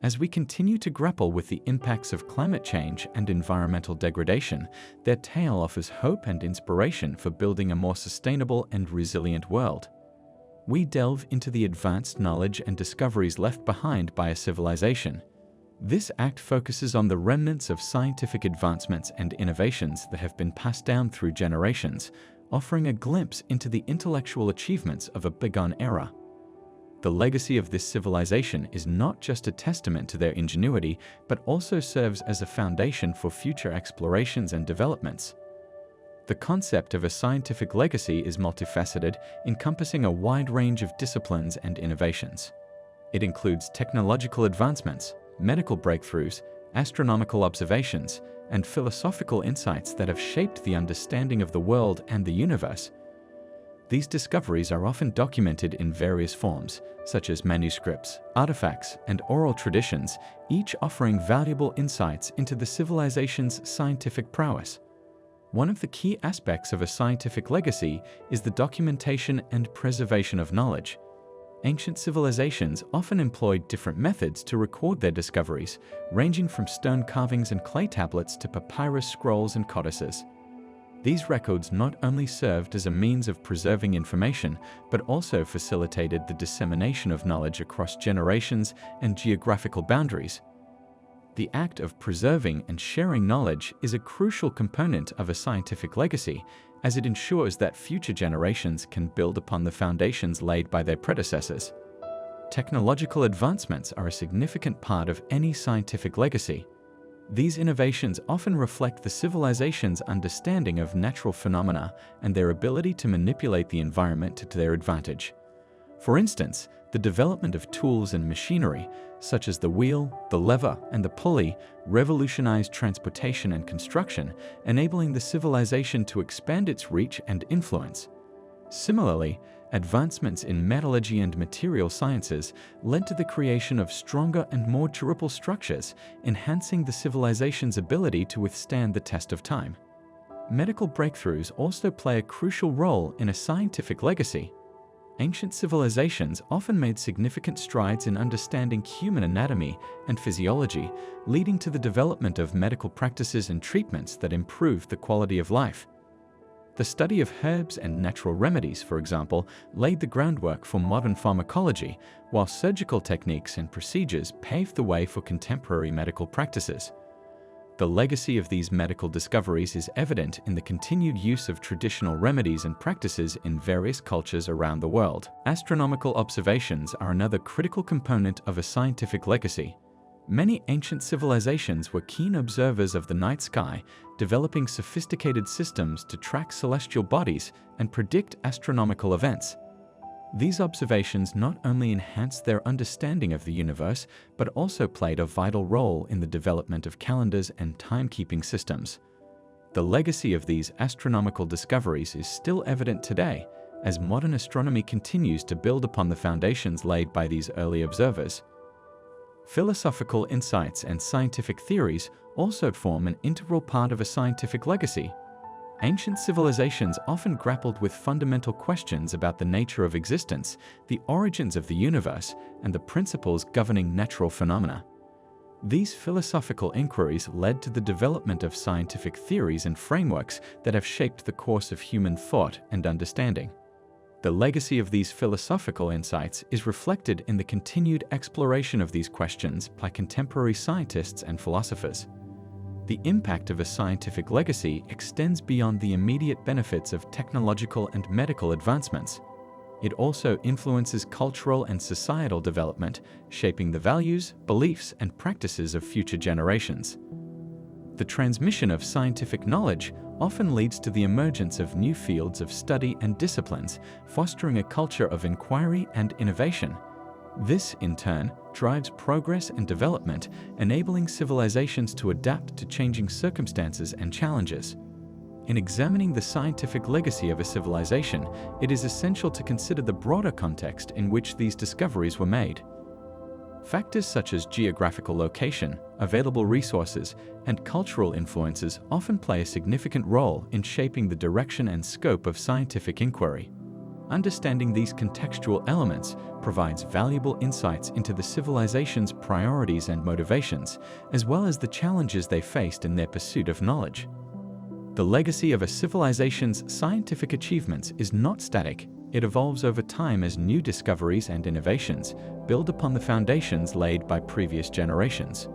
As we continue to grapple with the impacts of climate change and environmental degradation, their tale offers hope and inspiration for building a more sustainable and resilient world. We delve into the advanced knowledge and discoveries left behind by a civilization. This act focuses on the remnants of scientific advancements and innovations that have been passed down through generations, offering a glimpse into the intellectual achievements of a bygone era. The legacy of this civilization is not just a testament to their ingenuity, but also serves as a foundation for future explorations and developments. The concept of a scientific legacy is multifaceted, encompassing a wide range of disciplines and innovations. It includes technological advancements, medical breakthroughs, astronomical observations, and philosophical insights that have shaped the understanding of the world and the universe. These discoveries are often documented in various forms, such as manuscripts, artifacts, and oral traditions, each offering valuable insights into the civilization's scientific prowess. One of the key aspects of a scientific legacy is the documentation and preservation of knowledge. Ancient civilizations often employed different methods to record their discoveries, ranging from stone carvings and clay tablets to papyrus scrolls and codices. These records not only served as a means of preserving information, but also facilitated the dissemination of knowledge across generations and geographical boundaries. The act of preserving and sharing knowledge is a crucial component of a scientific legacy, as it ensures that future generations can build upon the foundations laid by their predecessors. Technological advancements are a significant part of any scientific legacy. These innovations often reflect the civilization's understanding of natural phenomena and their ability to manipulate the environment to their advantage. For instance, the development of tools and machinery, such as the wheel, the lever, and the pulley, revolutionized transportation and construction, enabling the civilization to expand its reach and influence. Similarly, advancements in metallurgy and material sciences led to the creation of stronger and more durable structures, enhancing the civilization's ability to withstand the test of time. Medical breakthroughs also play a crucial role in a scientific legacy. Ancient civilizations often made significant strides in understanding human anatomy and physiology, leading to the development of medical practices and treatments that improved the quality of life. The study of herbs and natural remedies, for example, laid the groundwork for modern pharmacology, while surgical techniques and procedures paved the way for contemporary medical practices. The legacy of these medical discoveries is evident in the continued use of traditional remedies and practices in various cultures around the world. Astronomical observations are another critical component of a scientific legacy. Many ancient civilizations were keen observers of the night sky, developing sophisticated systems to track celestial bodies and predict astronomical events. These observations not only enhanced their understanding of the universe, but also played a vital role in the development of calendars and timekeeping systems. The legacy of these astronomical discoveries is still evident today, as modern astronomy continues to build upon the foundations laid by these early observers. Philosophical insights and scientific theories also form an integral part of a scientific legacy. Ancient civilizations often grappled with fundamental questions about the nature of existence, the origins of the universe, and the principles governing natural phenomena. These philosophical inquiries led to the development of scientific theories and frameworks that have shaped the course of human thought and understanding. The legacy of these philosophical insights is reflected in the continued exploration of these questions by contemporary scientists and philosophers. The impact of a scientific legacy extends beyond the immediate benefits of technological and medical advancements. It also influences cultural and societal development, shaping the values, beliefs, and practices of future generations. The transmission of scientific knowledge often leads to the emergence of new fields of study and disciplines, fostering a culture of inquiry and innovation. This, in turn, drives progress and development, enabling civilizations to adapt to changing circumstances and challenges. In examining the scientific legacy of a civilization, it is essential to consider the broader context in which these discoveries were made. Factors such as geographical location, available resources, and cultural influences often play a significant role in shaping the direction and scope of scientific inquiry. Understanding these contextual elements provides valuable insights into the civilization's priorities and motivations, as well as the challenges they faced in their pursuit of knowledge. The legacy of a civilization's scientific achievements is not static. It evolves over time as new discoveries and innovations build upon the foundations laid by previous generations.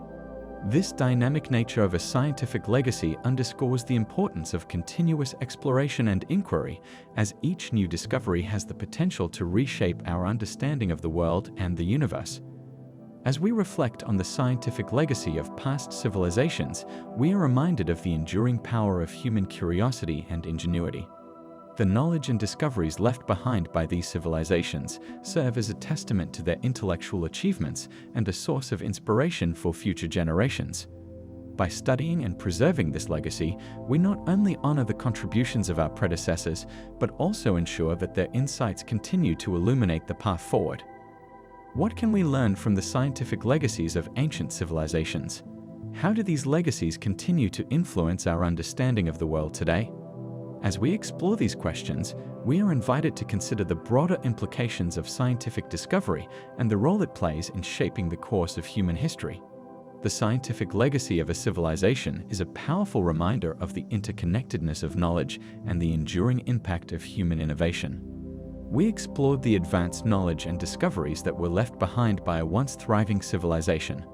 This dynamic nature of a scientific legacy underscores the importance of continuous exploration and inquiry, as each new discovery has the potential to reshape our understanding of the world and the universe. As we reflect on the scientific legacy of past civilizations, we are reminded of the enduring power of human curiosity and ingenuity. The knowledge and discoveries left behind by these civilizations serve as a testament to their intellectual achievements and a source of inspiration for future generations. By studying and preserving this legacy, we not only honor the contributions of our predecessors, but also ensure that their insights continue to illuminate the path forward. What can we learn from the scientific legacies of ancient civilizations? How do these legacies continue to influence our understanding of the world today? As we explore these questions, we are invited to consider the broader implications of scientific discovery and the role it plays in shaping the course of human history. The scientific legacy of a civilization is a powerful reminder of the interconnectedness of knowledge and the enduring impact of human innovation. We explored the advanced knowledge and discoveries that were left behind by a once thriving civilization.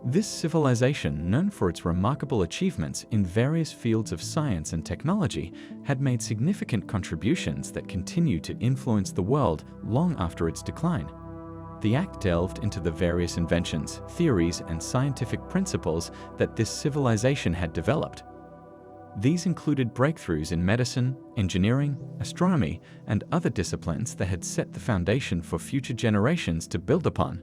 This civilization, known for its remarkable achievements in various fields of science and technology, had made significant contributions that continue to influence the world long after its decline. The act delved into the various inventions, theories, and scientific principles that this civilization had developed. These included breakthroughs in medicine, engineering, astronomy, and other disciplines that had set the foundation for future generations to build upon.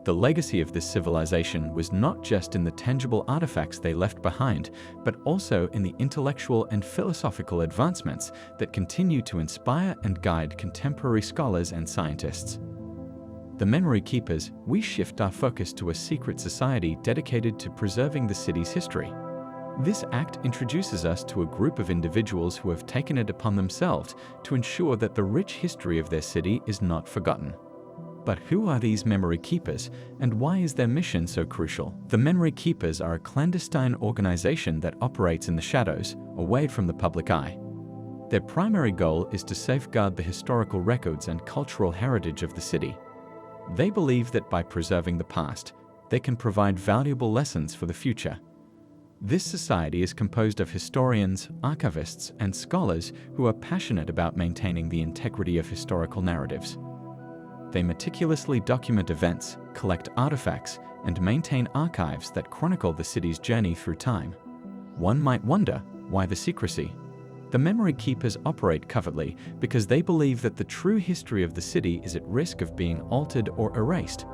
The legacy of this civilization was not just in the tangible artifacts they left behind, but also in the intellectual and philosophical advancements that continue to inspire and guide contemporary scholars and scientists. The Memory Keepers, we shift our focus to a secret society dedicated to preserving the city's history. This act introduces us to a group of individuals who have taken it upon themselves to ensure that the rich history of their city is not forgotten. But who are these Memory Keepers, and why is their mission so crucial? The Memory Keepers are a clandestine organization that operates in the shadows, away from the public eye. Their primary goal is to safeguard the historical records and cultural heritage of the city. They believe that by preserving the past, they can provide valuable lessons for the future. This society is composed of historians, archivists, and scholars who are passionate about maintaining the integrity of historical narratives. They meticulously document events, collect artifacts, and maintain archives that chronicle the city's journey through time. One might wonder, why the secrecy? The Memory Keepers operate covertly because they believe that the true history of the city is at risk of being altered or erased.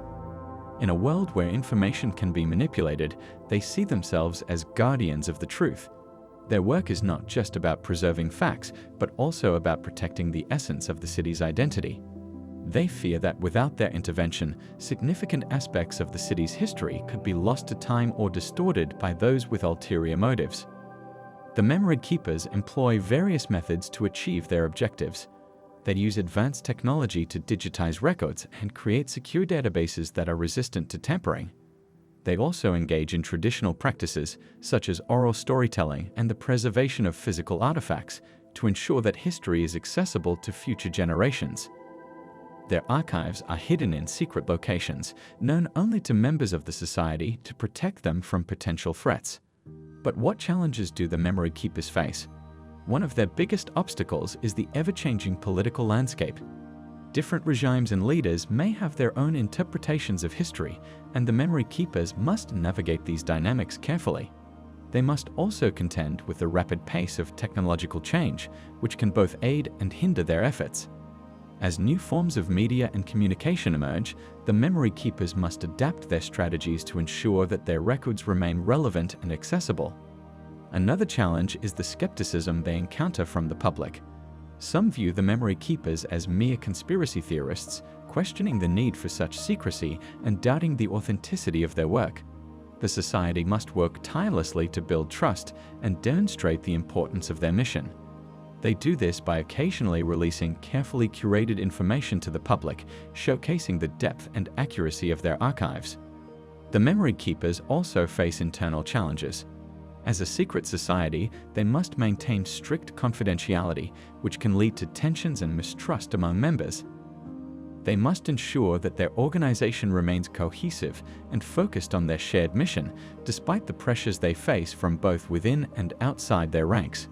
In a world where information can be manipulated, they see themselves as guardians of the truth. Their work is not just about preserving facts, but also about protecting the essence of the city's identity. They fear that without their intervention, significant aspects of the city's history could be lost to time or distorted by those with ulterior motives. The Memory Keepers employ various methods to achieve their objectives. They use advanced technology to digitize records and create secure databases that are resistant to tampering. They also engage in traditional practices, such as oral storytelling and the preservation of physical artifacts, to ensure that history is accessible to future generations. Their archives are hidden in secret locations, known only to members of the society to protect them from potential threats. But what challenges do the memory keepers face? One of their biggest obstacles is the ever-changing political landscape. Different regimes and leaders may have their own interpretations of history, and the memory keepers must navigate these dynamics carefully. They must also contend with the rapid pace of technological change, which can both aid and hinder their efforts. As new forms of media and communication emerge, the memory keepers must adapt their strategies to ensure that their records remain relevant and accessible. Another challenge is the skepticism they encounter from the public. Some view the memory keepers as mere conspiracy theorists, questioning the need for such secrecy and doubting the authenticity of their work. The society must work tirelessly to build trust and demonstrate the importance of their mission. They do this by occasionally releasing carefully curated information to the public, showcasing the depth and accuracy of their archives. The memory keepers also face internal challenges. As a secret society, they must maintain strict confidentiality, which can lead to tensions and mistrust among members. They must ensure that their organization remains cohesive and focused on their shared mission, despite the pressures they face from both within and outside their ranks.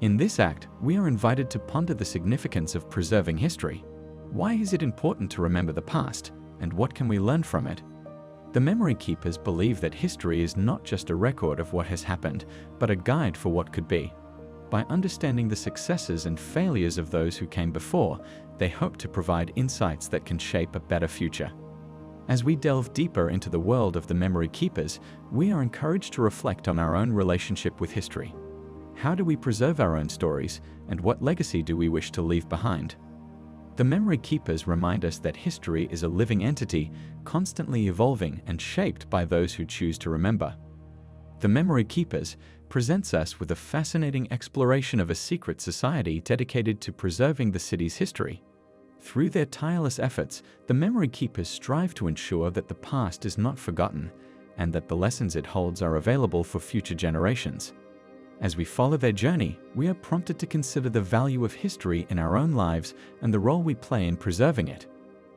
In this act, we are invited to ponder the significance of preserving history. Why is it important to remember the past, and what can we learn from it? The memory keepers believe that history is not just a record of what has happened, but a guide for what could be. By understanding the successes and failures of those who came before, they hope to provide insights that can shape a better future. As we delve deeper into the world of the memory keepers, we are encouraged to reflect on our own relationship with history. How do we preserve our own stories, and what legacy do we wish to leave behind? The memory keepers remind us that history is a living entity, constantly evolving and shaped by those who choose to remember. The memory keepers presents us with a fascinating exploration of a secret society dedicated to preserving the city's history. Through their tireless efforts, the memory keepers strive to ensure that the past is not forgotten and that the lessons it holds are available for future generations. As we follow their journey, we are prompted to consider the value of history in our own lives and the role we play in preserving it.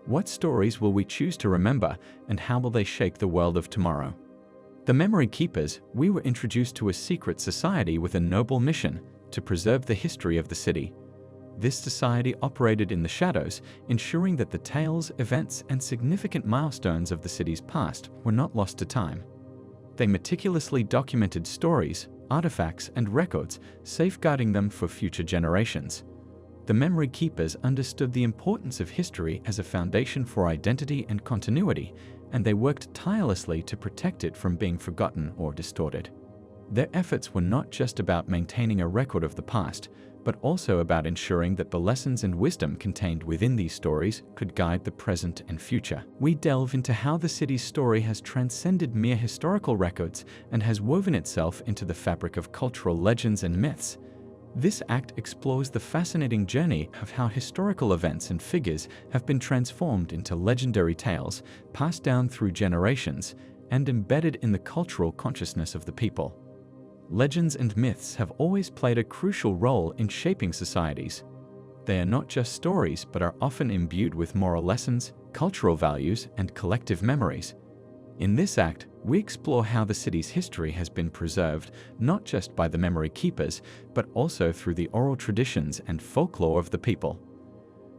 What stories will we choose to remember, and how will they shape the world of tomorrow? The memory keepers, we were introduced to a secret society with a noble mission to preserve the history of the city. This society operated in the shadows, ensuring that the tales, events, and significant milestones of the city's past were not lost to time. They meticulously documented stories, artifacts, and records, safeguarding them for future generations. The memory keepers understood the importance of history as a foundation for identity and continuity, and they worked tirelessly to protect it from being forgotten or distorted. Their efforts were not just about maintaining a record of the past, but also about ensuring that the lessons and wisdom contained within these stories could guide the present and future. We delve into how the city's story has transcended mere historical records and has woven itself into the fabric of cultural legends and myths. This act explores the fascinating journey of how historical events and figures have been transformed into legendary tales, passed down through generations, and embedded in the cultural consciousness of the people. Legends and myths have always played a crucial role in shaping societies. They are not just stories, but are often imbued with moral lessons, cultural values, and collective memories. In this act, we explore how the city's history has been preserved not just by the memory keepers, but also through the oral traditions and folklore of the people.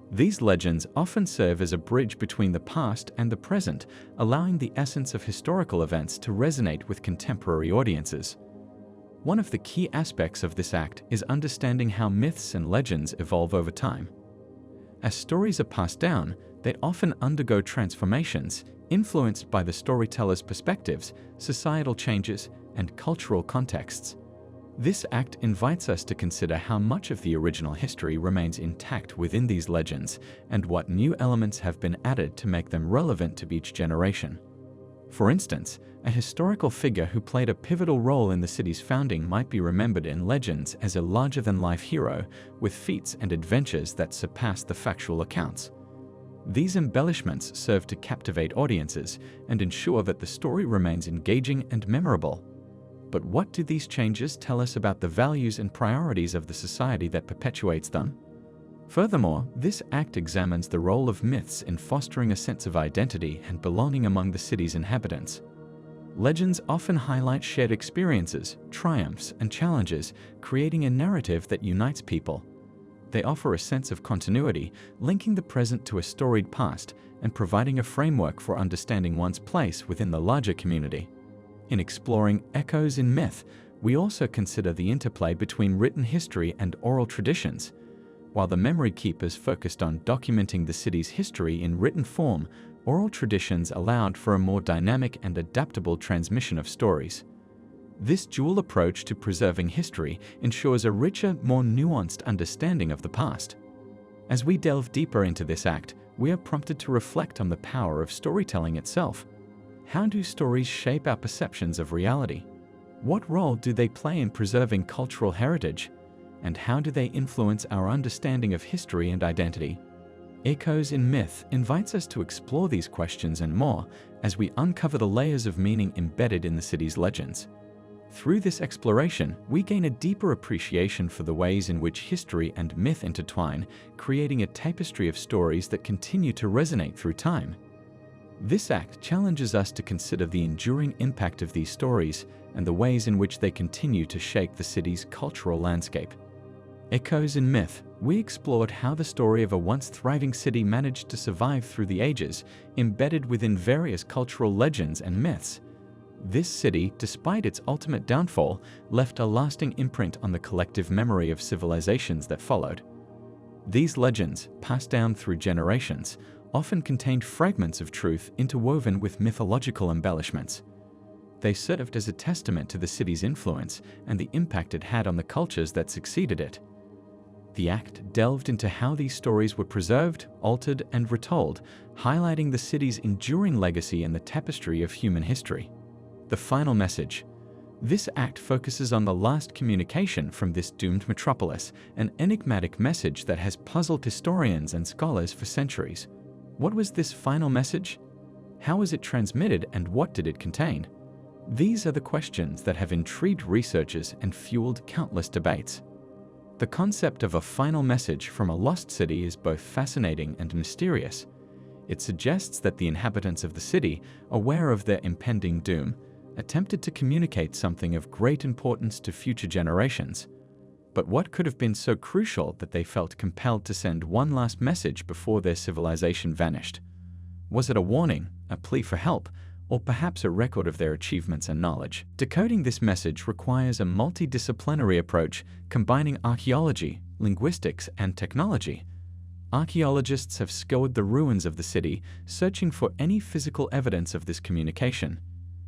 These legends often serve as a bridge between the past and the present, allowing the essence of historical events to resonate with contemporary audiences. One of the key aspects of this act is understanding how myths and legends evolve over time. As stories are passed down, they often undergo transformations, influenced by the storyteller's perspectives, societal changes, and cultural contexts. This act invites us to consider how much of the original history remains intact within these legends and what new elements have been added to make them relevant to each generation. For instance, a historical figure who played a pivotal role in the city's founding might be remembered in legends as a larger-than-life hero with feats and adventures that surpass the factual accounts. These embellishments serve to captivate audiences and ensure that the story remains engaging and memorable. But what do these changes tell us about the values and priorities of the society that perpetuates them? Furthermore, this act examines the role of myths in fostering a sense of identity and belonging among the city's inhabitants. Legends often highlight shared experiences, triumphs, and challenges, creating a narrative that unites people. They offer a sense of continuity, linking the present to a storied past and providing a framework for understanding one's place within the larger community. In exploring echoes in myth, we also consider the interplay between written history and oral traditions. While the memory keepers focused on documenting the city's history in written form, oral traditions allowed for a more dynamic and adaptable transmission of stories. This dual approach to preserving history ensures a richer, more nuanced understanding of the past. As we delve deeper into this act, we are prompted to reflect on the power of storytelling itself. How do stories shape our perceptions of reality? What role do they play in preserving cultural heritage? And how do they influence our understanding of history and identity? Echoes in Myth invites us to explore these questions and more as we uncover the layers of meaning embedded in the city's legends. Through this exploration, we gain a deeper appreciation for the ways in which history and myth intertwine, creating a tapestry of stories that continue to resonate through time. This act challenges us to consider the enduring impact of these stories and the ways in which they continue to shape the city's cultural landscape. Echoes in Myth, we explored how the story of a once thriving city managed to survive through the ages, embedded within various cultural legends and myths. This city, despite its ultimate downfall, left a lasting imprint on the collective memory of civilizations that followed. These legends, passed down through generations, often contained fragments of truth interwoven with mythological embellishments. They served as a testament to the city's influence and the impact it had on the cultures that succeeded it. The act delved into how these stories were preserved, altered, and retold, highlighting the city's enduring legacy and the tapestry of human history. The final message. This act focuses on the last communication from this doomed metropolis, an enigmatic message that has puzzled historians and scholars for centuries. What was this final message? How was it transmitted, and what did it contain? These are the questions that have intrigued researchers and fueled countless debates. The concept of a final message from a lost city is both fascinating and mysterious. It suggests that the inhabitants of the city, aware of their impending doom, attempted to communicate something of great importance to future generations. But what could have been so crucial that they felt compelled to send one last message before their civilization vanished? Was it a warning, a plea for help, or perhaps a record of their achievements and knowledge? Decoding this message requires a multidisciplinary approach combining archaeology, linguistics, and technology. Archaeologists have scoured the ruins of the city, searching for any physical evidence of this communication.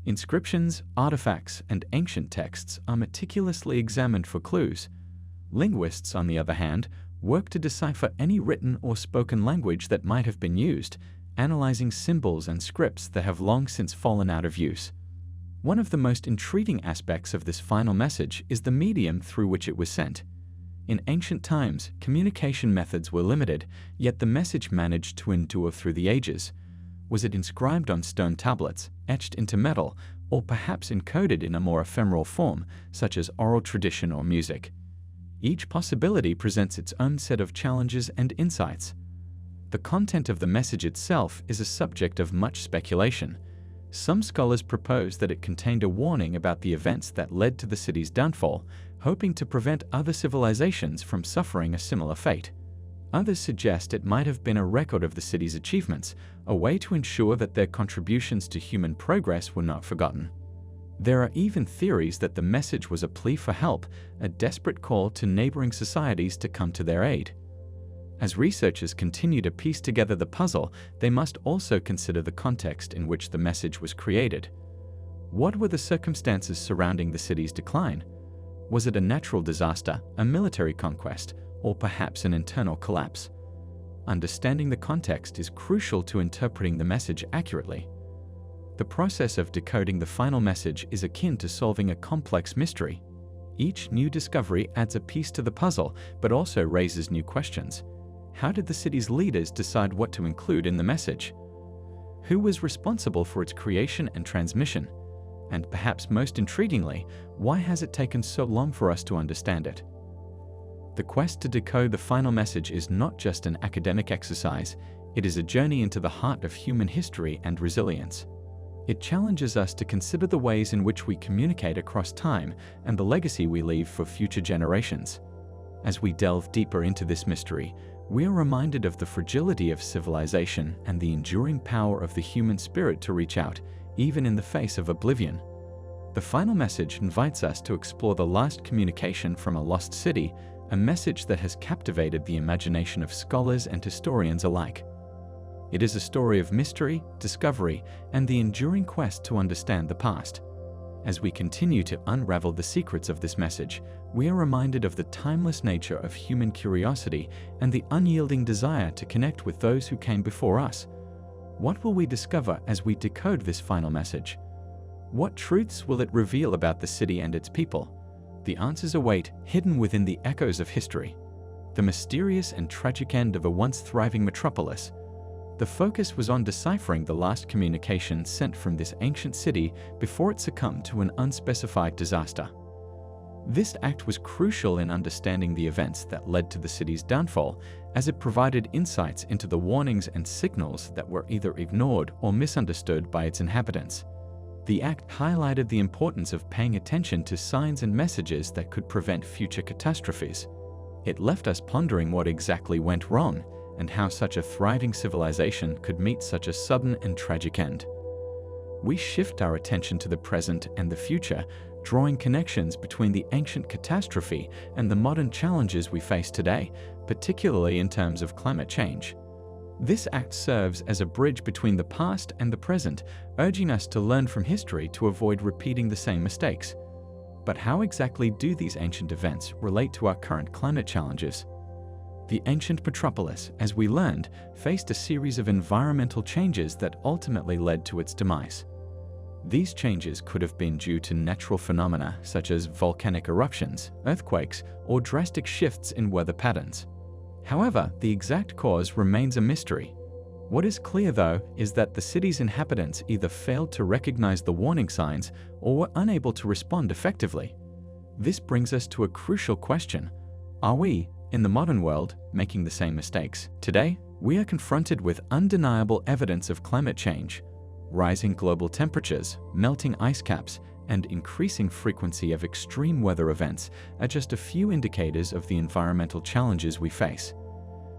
Inscriptions, artifacts, and ancient texts are meticulously examined for clues. Linguists, on the other hand, work to decipher any written or spoken language that might have been used, analyzing symbols and scripts that have long since fallen out of use. One of the most intriguing aspects of this final message is the medium through which it was sent. In ancient times, communication methods were limited, yet the message managed to endure through the ages. Was it inscribed on stone tablets, etched into metal, or perhaps encoded in a more ephemeral form, such as oral tradition or music? Each possibility presents its own set of challenges and insights. The content of the message itself is a subject of much speculation. Some scholars propose that it contained a warning about the events that led to the city's downfall, hoping to prevent other civilizations from suffering a similar fate. Others suggest it might have been a record of the city's achievements, a way to ensure that their contributions to human progress were not forgotten. There are even theories that the message was a plea for help, a desperate call to neighboring societies to come to their aid. As researchers continue to piece together the puzzle, they must also consider the context in which the message was created. What were the circumstances surrounding the city's decline? Was it a natural disaster, a military conquest, or perhaps an internal collapse? Understanding the context is crucial to interpreting the message accurately. The process of decoding the final message is akin to solving a complex mystery. Each new discovery adds a piece to the puzzle, but also raises new questions. How did the city's leaders decide what to include in the message? Who was responsible for its creation and transmission? And perhaps most intriguingly, why has it taken so long for us to understand it? The quest to decode the final message is not just an academic exercise, it is a journey into the heart of human history and resilience. It challenges us to consider the ways in which we communicate across time and the legacy we leave for future generations. As we delve deeper into this mystery, we are reminded of the fragility of civilization and the enduring power of the human spirit to reach out, even in the face of oblivion. The final message invites us to explore the last communication from a lost city, a message that has captivated the imagination of scholars and historians alike. It is a story of mystery, discovery, and the enduring quest to understand the past. As we continue to unravel the secrets of this message, we are reminded of the timeless nature of human curiosity and the unyielding desire to connect with those who came before us. What will we discover as we decode this final message? What truths will it reveal about the city and its people? The answers await, hidden within the echoes of history. The mysterious and tragic end of a once thriving metropolis. The focus was on deciphering the last communication sent from this ancient city before it succumbed to an unspecified disaster. This act was crucial in understanding the events that led to the city's downfall, as it provided insights into the warnings and signals that were either ignored or misunderstood by its inhabitants. The act highlighted the importance of paying attention to signs and messages that could prevent future catastrophes. It left us pondering what exactly went wrong and how such a thriving civilization could meet such a sudden and tragic end. We shift our attention to the present and the future, drawing connections between the ancient catastrophe and the modern challenges we face today, particularly in terms of climate change. This act serves as a bridge between the past and the present, urging us to learn from history to avoid repeating the same mistakes. But how exactly do these ancient events relate to our current climate challenges? The ancient metropolis, as we learned, faced a series of environmental changes that ultimately led to its demise. These changes could have been due to natural phenomena such as volcanic eruptions, earthquakes, or drastic shifts in weather patterns. However, the exact cause remains a mystery. What is clear, though, is that the city's inhabitants either failed to recognize the warning signs or were unable to respond effectively. This brings us to a crucial question. Are we, in the modern world, making the same mistakes? Today, we are confronted with undeniable evidence of climate change. Rising global temperatures, melting ice caps, and increasing frequency of extreme weather events are just a few indicators of the environmental challenges we face.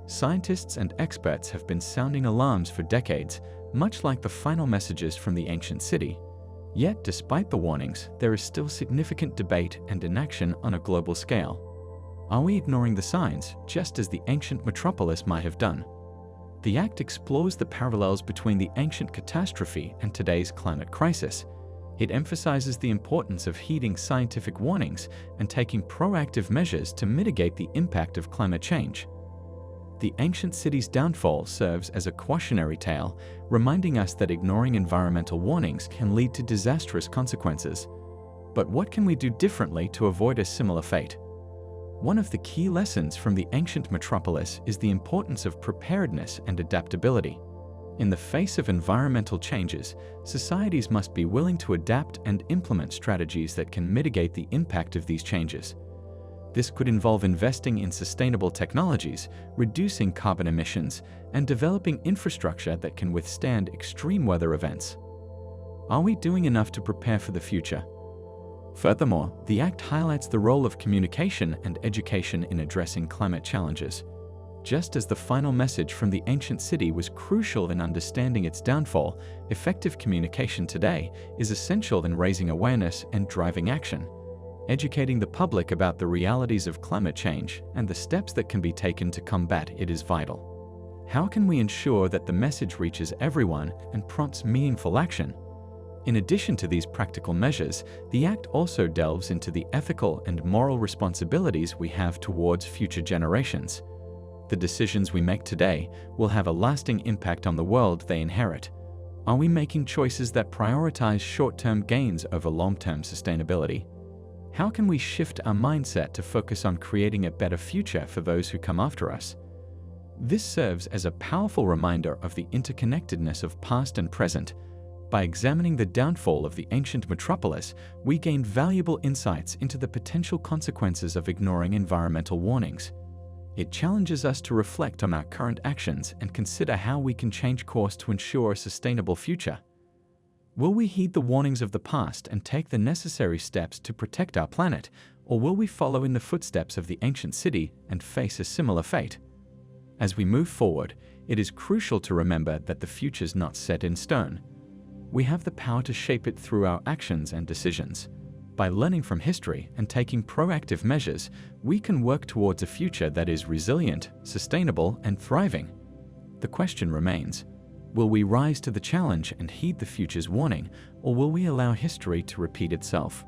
Scientists and experts have been sounding alarms for decades, much like the final messages from the ancient city. Yet, despite the warnings, there is still significant debate and inaction on a global scale. Are we ignoring the signs, just as the ancient metropolis might have done? The act explores the parallels between the ancient catastrophe and today's climate crisis. It emphasizes the importance of heeding scientific warnings and taking proactive measures to mitigate the impact of climate change. The ancient city's downfall serves as a cautionary tale, reminding us that ignoring environmental warnings can lead to disastrous consequences. But what can we do differently to avoid a similar fate? One of the key lessons from the ancient metropolis is the importance of preparedness and adaptability. In the face of environmental changes, societies must be willing to adapt and implement strategies that can mitigate the impact of these changes. This could involve investing in sustainable technologies, reducing carbon emissions, and developing infrastructure that can withstand extreme weather events. Are we doing enough to prepare for the future? Furthermore, the Act highlights the role of communication and education in addressing climate challenges. Just as the final message from the ancient city was crucial in understanding its downfall, effective communication today is essential in raising awareness and driving action. Educating the public about the realities of climate change and the steps that can be taken to combat it is vital. How can we ensure that the message reaches everyone and prompts meaningful action? In addition to these practical measures, the Act also delves into the ethical and moral responsibilities we have towards future generations. The decisions we make today will have a lasting impact on the world they inherit. Are we making choices that prioritize short-term gains over long-term sustainability? How can we shift our mindset to focus on creating a better future for those who come after us? This serves as a powerful reminder of the interconnectedness of past and present. By examining the downfall of the ancient metropolis, we gain valuable insights into the potential consequences of ignoring environmental warnings. It challenges us to reflect on our current actions and consider how we can change course to ensure a sustainable future. Will we heed the warnings of the past and take the necessary steps to protect our planet, or will we follow in the footsteps of the ancient city and face a similar fate? As we move forward, it is crucial to remember that the future's not set in stone. We have the power to shape it through our actions and decisions. By learning from history and taking proactive measures, we can work towards a future that is resilient, sustainable, and thriving. The question remains, will we rise to the challenge and heed the future's warning, or will we allow history to repeat itself?